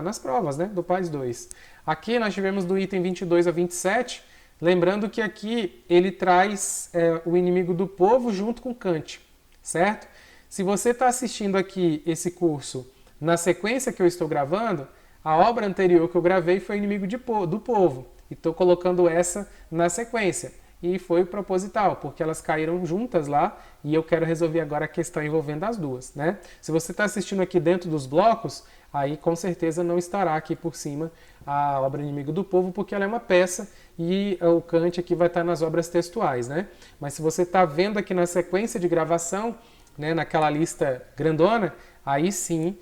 nas provas, né, do PAS 2. Aqui nós tivemos do item 22 a 27, lembrando que aqui ele traz o inimigo do povo junto com Kant. Certo? Se você está assistindo aqui esse curso na sequência que eu estou gravando, a obra anterior que eu gravei foi Inimigo do Povo. E estou colocando essa na sequência. E foi proposital, porque elas caíram juntas lá e eu quero resolver agora a questão envolvendo as duas, né? Se você está assistindo aqui dentro dos blocos, aí com certeza não estará aqui por cima a obra Inimigo do Povo, porque ela é uma peça e o Kant aqui vai estar nas obras textuais, né? Mas se você está vendo aqui na sequência de gravação, né, naquela lista grandona, aí sim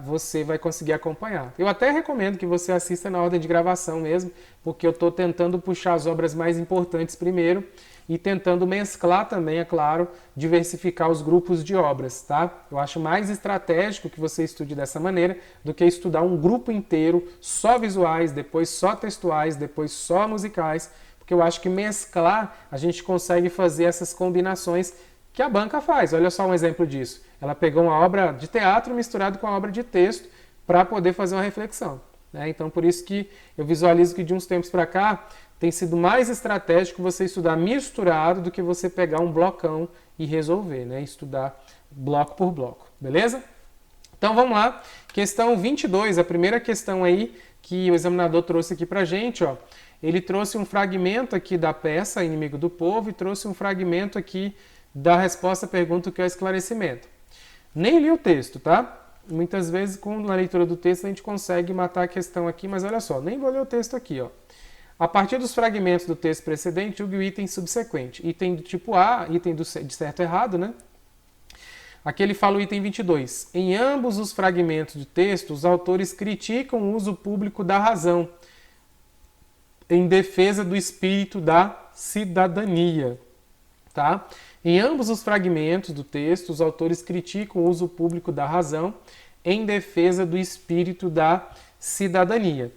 você vai conseguir acompanhar. Eu até recomendo que você assista na ordem de gravação mesmo, porque eu estou tentando puxar as obras mais importantes primeiro e tentando mesclar também, é claro, diversificar os grupos de obras, tá? Eu acho mais estratégico que você estude dessa maneira do que estudar um grupo inteiro, só visuais, depois só textuais, depois só musicais, porque eu acho que mesclar a gente consegue fazer essas combinações que a banca faz. Olha só um exemplo disso. Ela pegou uma obra de teatro misturado com uma obra de texto para poder fazer uma reflexão, né? Então, por isso que eu visualizo que de uns tempos para cá tem sido mais estratégico você estudar misturado do que você pegar um blocão e resolver, né? Estudar bloco por bloco, beleza? Então, vamos lá. Questão 22, a primeira questão aí que o examinador trouxe aqui para gente, ó. Ele trouxe um fragmento aqui da peça Inimigo do Povo e trouxe um fragmento aqui da resposta à pergunta que é o esclarecimento. Nem li o texto, tá? Muitas vezes, com a leitura do texto, a gente consegue matar a questão aqui, mas olha só, nem vou ler o texto aqui, ó. A partir dos fragmentos do texto precedente, julgue o item subsequente. Item do tipo A, item de certo e errado, né? Aqui ele fala o item 22. Em ambos os fragmentos do texto, os autores criticam o uso público da razão em defesa do espírito da cidadania, tá? Em ambos os fragmentos do texto, os autores criticam o uso público da razão em defesa do espírito da cidadania.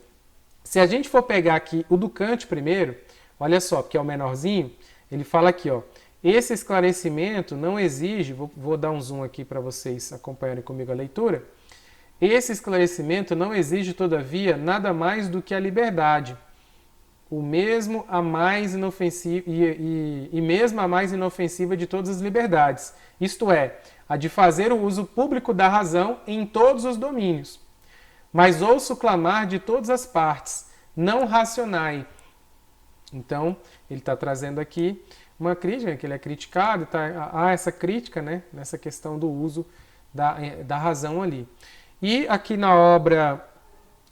Se a gente for pegar aqui o do Kant primeiro, olha só, porque é o menorzinho, ele fala aqui, ó, esse esclarecimento não exige, vou dar um zoom aqui para vocês acompanharem comigo a leitura, esse esclarecimento não exige, todavia, nada mais do que a liberdade. o mesmo a mais inofensiva e mesmo a mais inofensiva de todas as liberdades, isto é, a de fazer o uso público da razão em todos os domínios. Mas ouço clamar de todas as partes, não racionai. Então, ele está trazendo aqui uma crítica, que ele é criticado, há essa crítica, né, nessa questão do uso da razão ali. E aqui na obra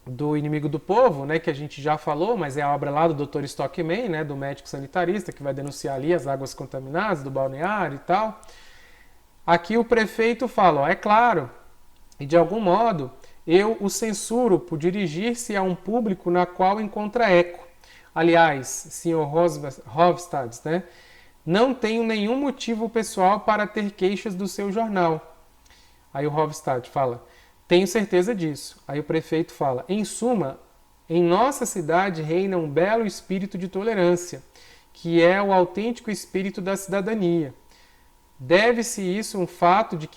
do Inimigo do Povo, né, que a gente já falou, mas é a obra lá do Dr. Stockman, né, do médico sanitarista, que vai denunciar ali as águas contaminadas do balneário e tal. Aqui o prefeito fala, ó, é claro, e de algum modo eu o censuro por dirigir-se a um público na qual encontra eco. Aliás, senhor Hofstad, né, não tenho nenhum motivo pessoal para ter queixas do seu jornal. Aí o Hofstad fala, tenho certeza disso. Aí o prefeito fala, em suma, em nossa cidade reina um belo espírito de tolerância, que é o autêntico espírito da cidadania. Deve-se isso um fato de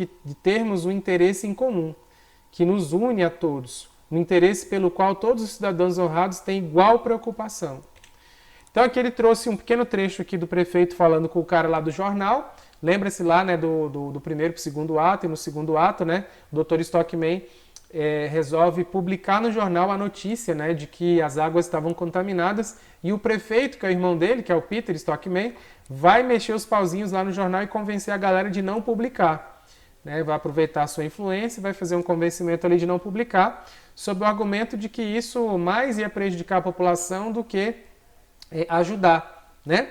termos um interesse em comum, que nos une a todos, um interesse pelo qual todos os cidadãos honrados têm igual preocupação. Então aqui ele trouxe um pequeno trecho aqui do prefeito falando com o cara lá do jornal. Lembra-se lá, né, do primeiro para o segundo ato, e no segundo ato, né, o Dr. Stockman resolve publicar no jornal a notícia, né, de que as águas estavam contaminadas, e o prefeito, que é o irmão dele, que é o Peter Stockman, vai mexer os pauzinhos lá no jornal e convencer a galera de não publicar. Né, vai aproveitar a sua influência e vai fazer um convencimento ali de não publicar, sob o argumento de que isso mais ia prejudicar a população do que ajudar, né?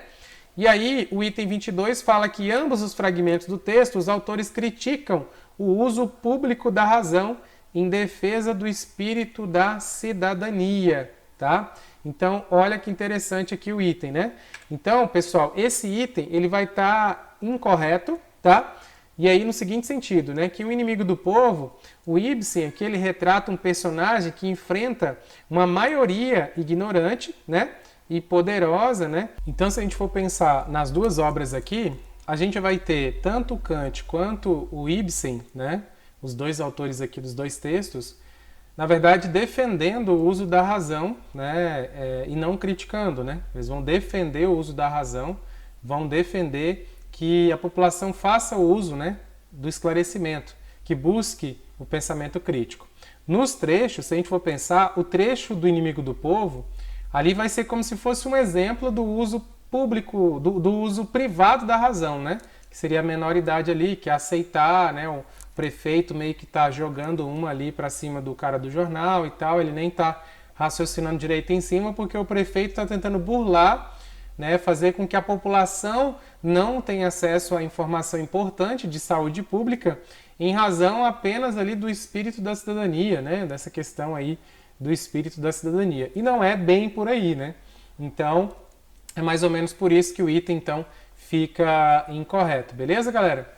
E aí, o item 22 fala que ambos os fragmentos do texto, os autores criticam o uso público da razão em defesa do espírito da cidadania, tá? Então, olha que interessante aqui o item, né? Então, pessoal, esse item, ele vai estar incorreto, tá? E aí, no seguinte sentido, né? Que o Inimigo do Povo, o Ibsen aqui, ele retrata um personagem que enfrenta uma maioria ignorante, né? E poderosa, né? Então, se a gente for pensar nas duas obras aqui, a gente vai ter tanto o Kant quanto o Ibsen, né? Os dois autores aqui dos dois textos, na verdade, defendendo o uso da razão, né? E não criticando, né? Eles vão defender o uso da razão, vão defender que a população faça o uso, né, do esclarecimento, que busque o pensamento crítico. Nos trechos, se a gente for pensar, o trecho do Inimigo do Povo, ali vai ser como se fosse um exemplo do uso público, do uso privado da razão, né? Que seria a menoridade ali, que é aceitar, né? O prefeito meio que está jogando uma ali para cima do cara do jornal e tal, ele nem está raciocinando direito em cima, porque o prefeito está tentando burlar, né? Fazer com que a população não tenha acesso à informação importante de saúde pública em razão apenas ali do espírito da cidadania, né? Dessa questão aí do espírito da cidadania. E não é bem por aí, né? Então, é mais ou menos por isso que o item, então, fica incorreto. Beleza, galera?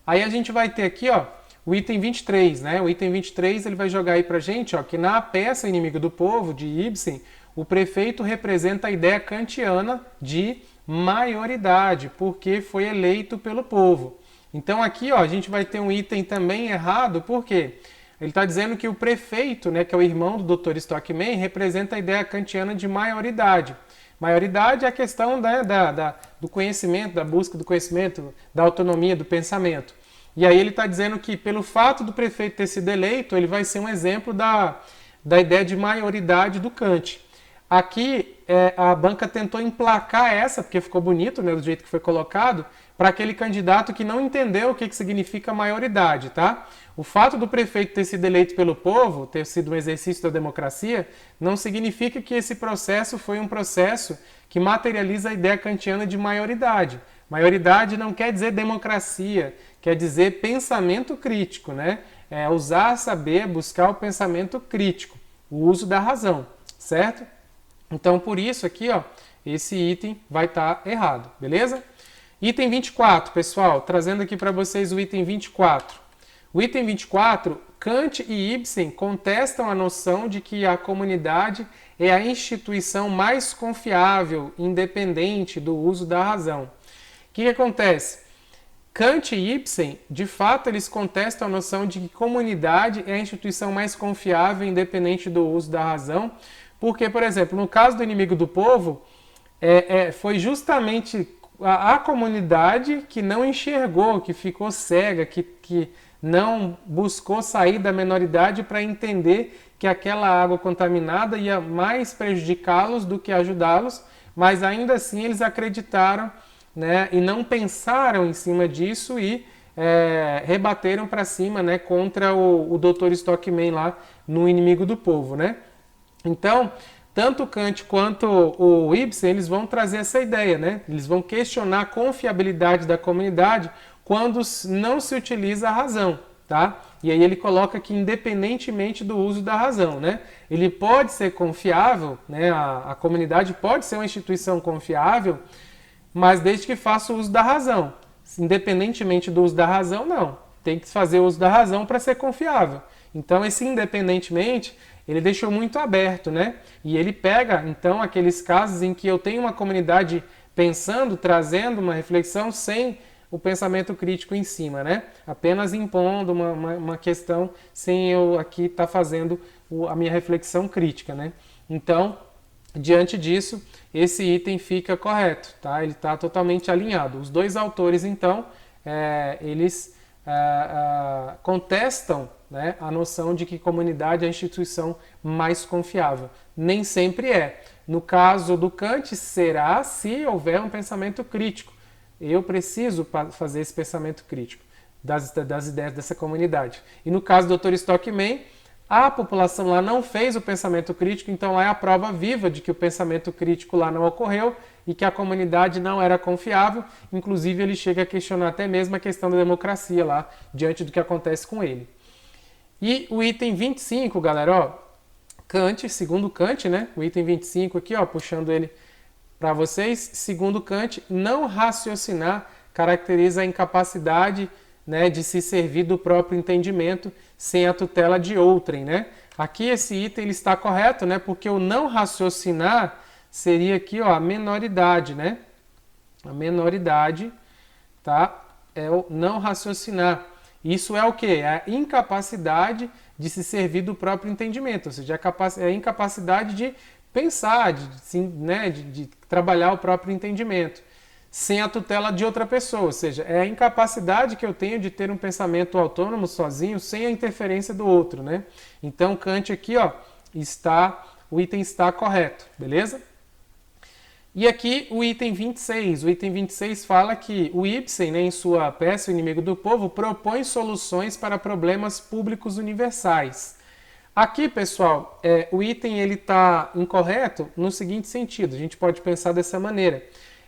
Aí a gente vai ter aqui, ó, o item 23, né? O item 23, ele vai jogar aí pra gente, ó, que na peça Inimigo do Povo, de Ibsen, o prefeito representa a ideia kantiana de maioridade, porque foi eleito pelo povo. Então aqui, ó, a gente vai ter um item também errado, por quê? Ele está dizendo que o prefeito, né, que é o irmão do Dr. Stockman, representa a ideia kantiana de maioridade. Maioridade é a questão do conhecimento, da busca do conhecimento, da autonomia do pensamento. E aí ele está dizendo que pelo fato do prefeito ter sido eleito, ele vai ser um exemplo da ideia de maioridade do Kant. Aqui a banca tentou emplacar essa, porque ficou bonito, né, do jeito que foi colocado, para aquele candidato que não entendeu o que significa maioridade, tá? O fato do prefeito ter sido eleito pelo povo, ter sido um exercício da democracia, não significa que esse processo foi um processo que materializa a ideia kantiana de maioridade. Maioridade não quer dizer democracia, quer dizer pensamento crítico, né? É usar, saber, buscar o pensamento crítico, o uso da razão, certo? Então, por isso aqui, ó, esse item vai estar errado, beleza? Item 24, pessoal, trazendo aqui para vocês o item 24. O item 24, Kant e Ibsen contestam a noção de que a comunidade é a instituição mais confiável, independente do uso da razão. O que acontece? Kant e Ibsen, de fato, eles contestam a noção de que comunidade é a instituição mais confiável, independente do uso da razão, Porque, por exemplo, no caso do inimigo do povo, foi justamente a comunidade que não enxergou, que ficou cega, que não buscou sair da menoridade para entender que aquela água contaminada ia mais prejudicá-los do que ajudá-los, mas ainda assim eles acreditaram, né, e não pensaram em cima disso e rebateram para cima, né, contra o Dr. Stockman lá no inimigo do povo, né? Então, tanto Kant quanto o Ibsen, eles vão trazer essa ideia, né? Eles vão questionar a confiabilidade da comunidade quando não se utiliza a razão, tá? E aí ele coloca que independentemente do uso da razão, né? Ele pode ser confiável, né? A comunidade pode ser uma instituição confiável, mas desde que faça o uso da razão. Independentemente do uso da razão, não. Tem que fazer o uso da razão para ser confiável. Então, esse independentemente, ele deixou muito aberto, né? E ele pega, então, aqueles casos em que eu tenho uma comunidade pensando, trazendo uma reflexão sem o pensamento crítico em cima, né? Apenas impondo uma questão sem eu aqui estar fazendo a minha reflexão crítica, né? Então, diante disso, esse item fica correto, tá? Ele está totalmente alinhado. Os dois autores, então, eles contestam, né, a noção de que comunidade é a instituição mais confiável. Nem sempre é. No caso do Kant, será se houver um pensamento crítico. Eu preciso fazer esse pensamento crítico das ideias dessa comunidade. E no caso do Dr. Stockman, a população lá não fez o pensamento crítico, então lá é a prova viva de que o pensamento crítico lá não ocorreu e que a comunidade não era confiável. Inclusive, ele chega a questionar até mesmo a questão da democracia lá, diante do que acontece com ele. E o item 25, galera, ó, Kant, segundo Kant, né? O item 25 aqui, ó, puxando ele para vocês, segundo Kant, não raciocinar caracteriza a incapacidade, né, de se servir do próprio entendimento sem a tutela de outrem, né? Aqui esse item ele está correto, né? Porque o não raciocinar seria aqui, ó, a menoridade, né? A menoridade, tá? É o não raciocinar. Isso é o quê? É a incapacidade de se servir do próprio entendimento, ou seja, é a incapacidade de pensar, de trabalhar o próprio entendimento, sem a tutela de outra pessoa, ou seja, é a incapacidade que eu tenho de ter um pensamento autônomo, sozinho, sem a interferência do outro, né? Então, Kant aqui, ó, o item está correto, beleza? E aqui o item 26. O item 26 fala que o Ibsen, né, em sua peça O Inimigo do Povo, propõe soluções para problemas públicos universais. Aqui, pessoal, o item está incorreto no seguinte sentido. A gente pode pensar dessa maneira.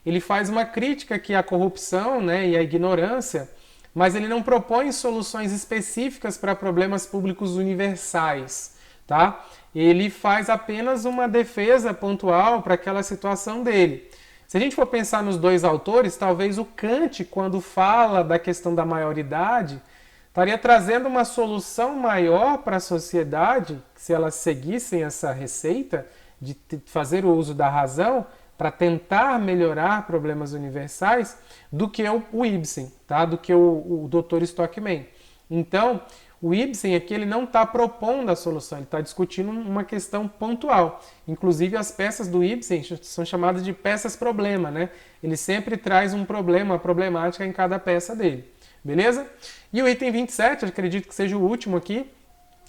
Ele faz uma crítica aqui à corrupção, né, e à ignorância, mas ele não propõe soluções específicas para problemas públicos universais, tá? Ele faz apenas uma defesa pontual para aquela situação dele. Se a gente for pensar nos dois autores, talvez o Kant, quando fala da questão da maioridade, estaria trazendo uma solução maior para a sociedade, se elas seguissem essa receita de fazer o uso da razão para tentar melhorar problemas universais, do que o Ibsen, tá? Do que o Dr. Stockman. Então, o Ibsen aqui ele não está propondo a solução, ele está discutindo uma questão pontual. Inclusive, as peças do Ibsen são chamadas de peças-problema, né? Ele sempre traz um problema, uma problemática em cada peça dele. Beleza? E o item 27, acredito que seja o último aqui.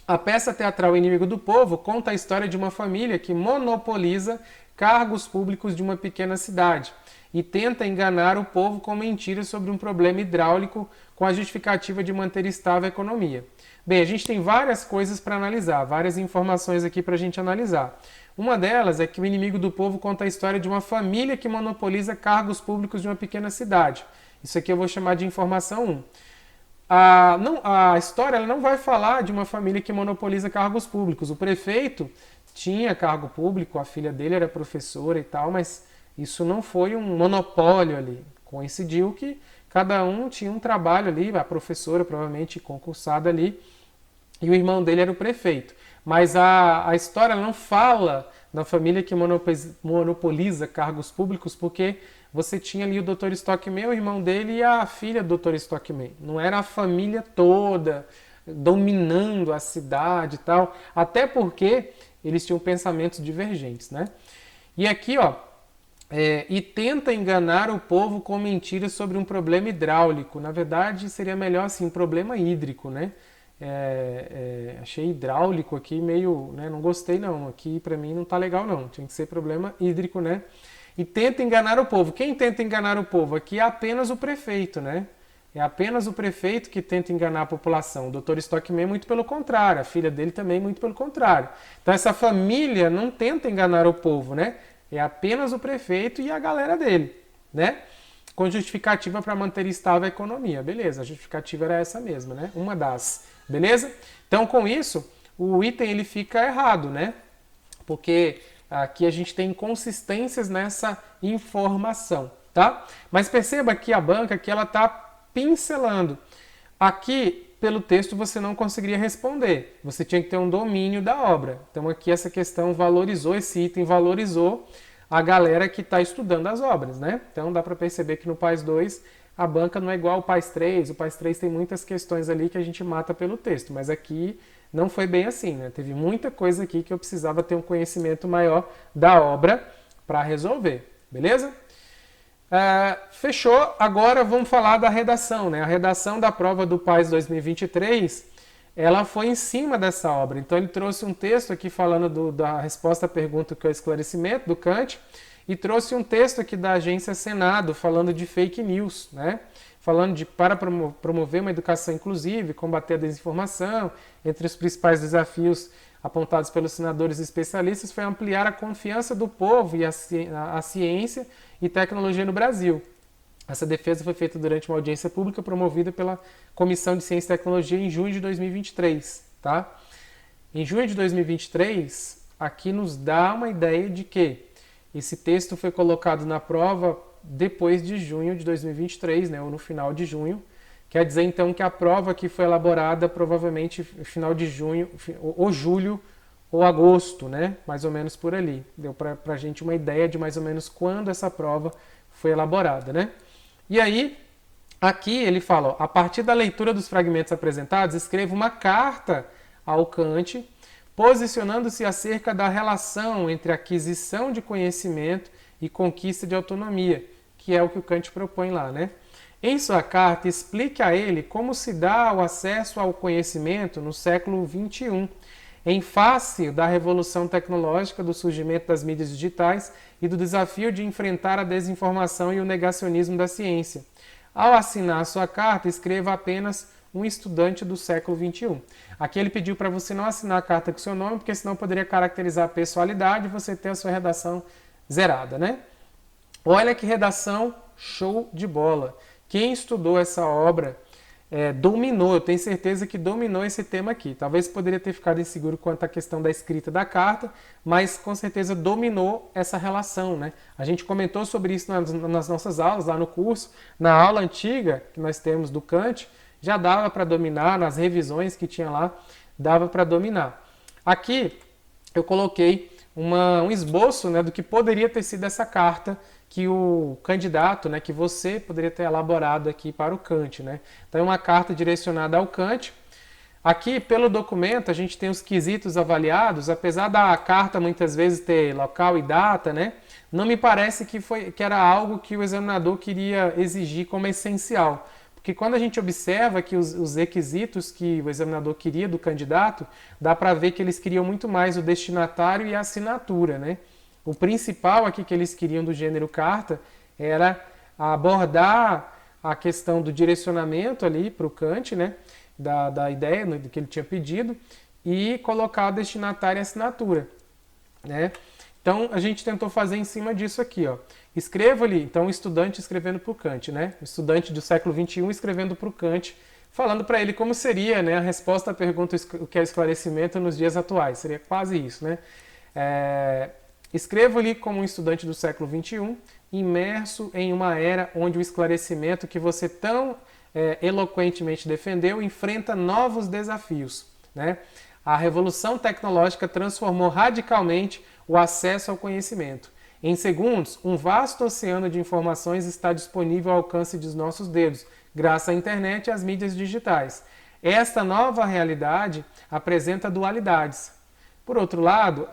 A peça teatral Inimigo do Povo conta a história de uma família que monopoliza cargos públicos de uma pequena cidade e tenta enganar o povo com mentiras sobre um problema hidráulico com a justificativa de manter estável a economia. Bem, a gente tem várias coisas para analisar, várias informações aqui para a gente analisar. Uma delas é que o Inimigo do Povo conta a história de uma família que monopoliza cargos públicos de uma pequena cidade. Isso aqui eu vou chamar de informação 1. A história ela não vai falar de uma família que monopoliza cargos públicos. O prefeito tinha cargo público, a filha dele era professora e tal, mas isso não foi um monopólio ali. Coincidiu que cada um tinha um trabalho ali, a professora provavelmente concursada ali, e o irmão dele era o prefeito. Mas a história não fala da família que monopoliza cargos públicos, porque você tinha ali o Dr. Stockman, o irmão dele e a filha do Dr. Stockman. Não era a família toda dominando a cidade e tal, até porque eles tinham pensamentos divergentes, né? E aqui, ó, e tenta enganar o povo com mentiras sobre um problema hidráulico. Na verdade, seria melhor assim, problema hídrico, né? Achei hidráulico aqui meio, né? Não gostei não, aqui para mim não tá legal não, tinha que ser problema hídrico, né? E tenta enganar o povo. Quem tenta enganar o povo? Aqui é apenas o prefeito, né? É apenas o prefeito que tenta enganar a população. O Dr. Stockman, muito pelo contrário. A filha dele também, muito pelo contrário. Então, essa família não tenta enganar o povo, né? É apenas o prefeito e a galera dele, né? Com justificativa para manter estável a economia. Beleza, a justificativa era essa mesma, né? Uma das. Beleza? Então, com isso, o item ele fica errado, né? Porque aqui a gente tem inconsistências nessa informação, tá? Mas perceba que a banca que ela está pincelando. Aqui, pelo texto, você não conseguiria responder. Você tinha que ter um domínio da obra. Então, aqui essa questão valorizou, esse item valorizou a galera que está estudando as obras, né? Então, dá para perceber que no PAS 2, a banca não é igual ao PAS 3. O PAS 3 tem muitas questões ali que a gente mata pelo texto, mas aqui não foi bem assim, né? Teve muita coisa aqui que eu precisava ter um conhecimento maior da obra para resolver, beleza? Fechou, agora vamos falar da redação, né? A redação da prova do PAS 2023, ela foi em cima dessa obra. Então ele trouxe um texto aqui falando da resposta à pergunta que é o esclarecimento do Kant, e trouxe um texto aqui da agência Senado falando de fake news, né? Falando para promover uma educação inclusiva, combater a desinformação. Entre os principais desafios apontados pelos senadores e especialistas foi ampliar a confiança do povo e a ciência e tecnologia no Brasil. Essa defesa foi feita durante uma audiência pública promovida pela Comissão de Ciência e Tecnologia em junho de 2023. Tá? Em junho de 2023, aqui nos dá uma ideia de que esse texto foi colocado na prova depois de junho de 2023, né, ou no final de junho. Quer dizer, então, que a prova que foi elaborada provavelmente no final de junho, ou julho, ou agosto, né? Mais ou menos por ali. Deu para a gente uma ideia de mais ou menos quando essa prova foi elaborada, né? E aí, aqui ele fala, ó, a partir da leitura dos fragmentos apresentados, escreva uma carta ao Kant, posicionando-se acerca da relação entre aquisição de conhecimento e conquista de autonomia, que é o que o Kant propõe lá, né? Em sua carta, explique a ele como se dá o acesso ao conhecimento no século XXI, em face da revolução tecnológica, do surgimento das mídias digitais e do desafio de enfrentar a desinformação e o negacionismo da ciência. Ao assinar sua carta, escreva apenas um estudante do século XXI. Aqui ele pediu para você não assinar a carta com seu nome, porque senão poderia caracterizar a pessoalidade e você ter a sua redação zerada, né? Olha que redação show de bola! Quem estudou essa obra dominou, eu tenho certeza que dominou esse tema aqui. Talvez poderia ter ficado inseguro quanto à questão da escrita da carta, mas com certeza dominou essa relação, né? A gente comentou sobre isso nas nossas aulas, lá no curso. Na aula antiga que nós temos do Kant, já dava para dominar, nas revisões que tinha lá, dava para dominar. Aqui eu coloquei um esboço, né, do que poderia ter sido essa carta que o candidato, né, que você poderia ter elaborado aqui para o Kant, né? Então é uma carta direcionada ao Kant. Aqui, pelo documento, a gente tem os quesitos avaliados, apesar da carta muitas vezes ter local e data, né? Não me parece que era algo que o examinador queria exigir como essencial. Porque quando a gente observa que os requisitos que o examinador queria do candidato, dá para ver que eles queriam muito mais o destinatário e a assinatura, né? O principal aqui que eles queriam do gênero carta era abordar a questão do direcionamento ali para o Kant, né? Da ideia do que ele tinha pedido, e colocar o destinatário e a assinatura, né? Então a gente tentou fazer em cima disso aqui, ó. Escreva ali, então, o estudante escrevendo para o Kant, né? O estudante do século XXI escrevendo para o Kant, falando para ele como seria, né, a resposta à pergunta o que é o esclarecimento nos dias atuais. Seria quase isso, né? Escreva ali como um estudante do século XXI, imerso em uma era onde o esclarecimento que você tão eloquentemente defendeu enfrenta novos desafios, né? A revolução tecnológica transformou radicalmente o acesso ao conhecimento. Em segundos, um vasto oceano de informações está disponível ao alcance dos nossos dedos, graças à internet e às mídias digitais. Esta nova realidade apresenta dualidades. Por outro lado,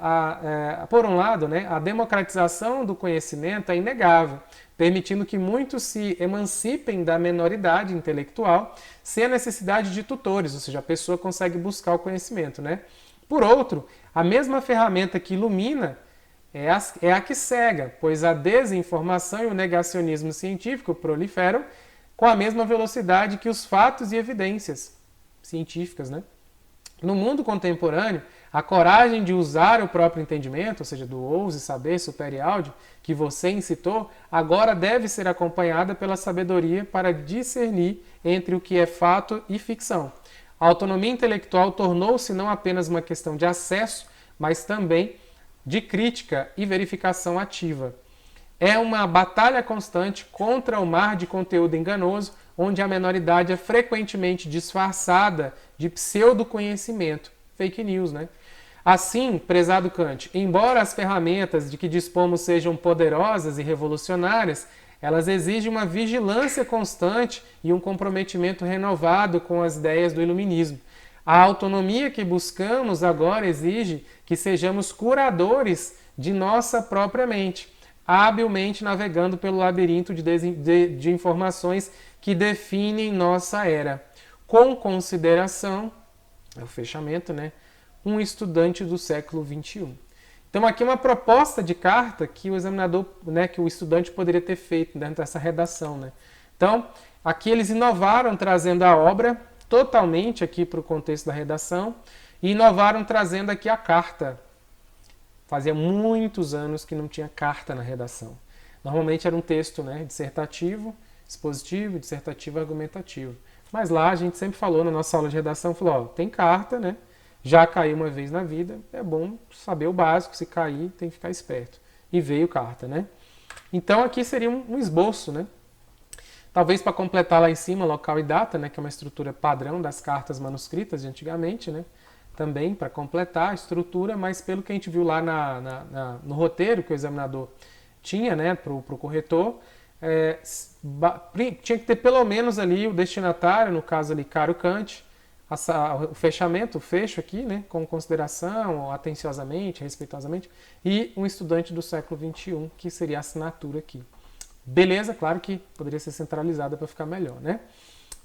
por um lado, né, a democratização do conhecimento é inegável, permitindo que muitos se emancipem da menoridade intelectual sem a necessidade de tutores, ou seja, a pessoa consegue buscar o conhecimento, né? Por outro, a mesma ferramenta que ilumina é a que cega, pois a desinformação e o negacionismo científico proliferam com a mesma velocidade que os fatos e evidências científicas, né? No mundo contemporâneo, a coragem de usar o próprio entendimento, ou seja, do ouse saber, supere áudio, que você incitou, agora deve ser acompanhada pela sabedoria para discernir entre o que é fato e ficção. A autonomia intelectual tornou-se não apenas uma questão de acesso, mas também de crítica e verificação ativa. É uma batalha constante contra o mar de conteúdo enganoso, onde a menoridade é frequentemente disfarçada de pseudo-conhecimento, fake news, né? Assim, prezado Kant, embora as ferramentas de que dispomos sejam poderosas e revolucionárias, elas exigem uma vigilância constante e um comprometimento renovado com as ideias do iluminismo. A autonomia que buscamos agora exige que sejamos curadores de nossa própria mente, habilmente navegando pelo labirinto de informações que definem nossa era. Com consideração, é o fechamento, né? Um estudante do século XXI. Então aqui uma proposta de carta que o examinador, né, que o estudante poderia ter feito dentro dessa redação, né? Então, aqui eles inovaram trazendo a obra totalmente aqui para o contexto da redação e inovaram trazendo aqui a carta. Fazia muitos anos que não tinha carta na redação. Normalmente era um texto, né, dissertativo, expositivo, dissertativo, argumentativo. Mas lá a gente sempre falou na nossa aula de redação, falou, ó, tem carta, né? Já caiu uma vez na vida, é bom saber o básico, se cair tem que ficar esperto. E veio carta, né? Então aqui seria um esboço, né? Talvez para completar lá em cima, local e data, né? Que é uma estrutura padrão das cartas manuscritas de antigamente, né? Também para completar a estrutura, mas pelo que a gente viu lá no roteiro que o examinador tinha, né? Para o corretor, tinha que ter pelo menos ali o destinatário, no caso ali, Caro Kant, o fechamento, o fecho aqui, né, com consideração, atenciosamente, respeitosamente, e um estudante do século XXI, que seria a assinatura aqui. Beleza? Claro que poderia ser centralizada para ficar melhor, né?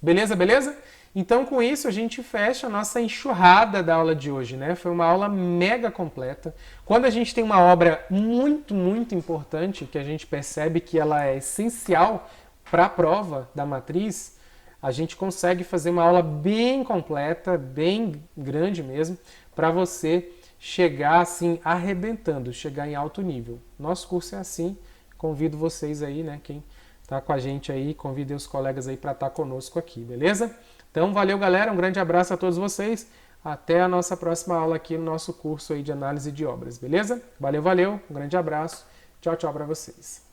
Beleza, beleza? Então, com isso, a gente fecha a nossa enxurrada da aula de hoje, né? Foi uma aula mega completa. Quando a gente tem uma obra muito, muito importante, que a gente percebe que ela é essencial para a prova da matriz, a gente consegue fazer uma aula bem completa, bem grande mesmo, para você chegar assim, arrebentando, chegar em alto nível. Nosso curso é assim, convido vocês aí, né, quem está com a gente aí, convidem os colegas aí para estar conosco aqui, beleza? Então, valeu galera, um grande abraço a todos vocês, até a nossa próxima aula aqui no nosso curso aí de análise de obras, beleza? Valeu, valeu, um grande abraço, tchau, tchau para vocês.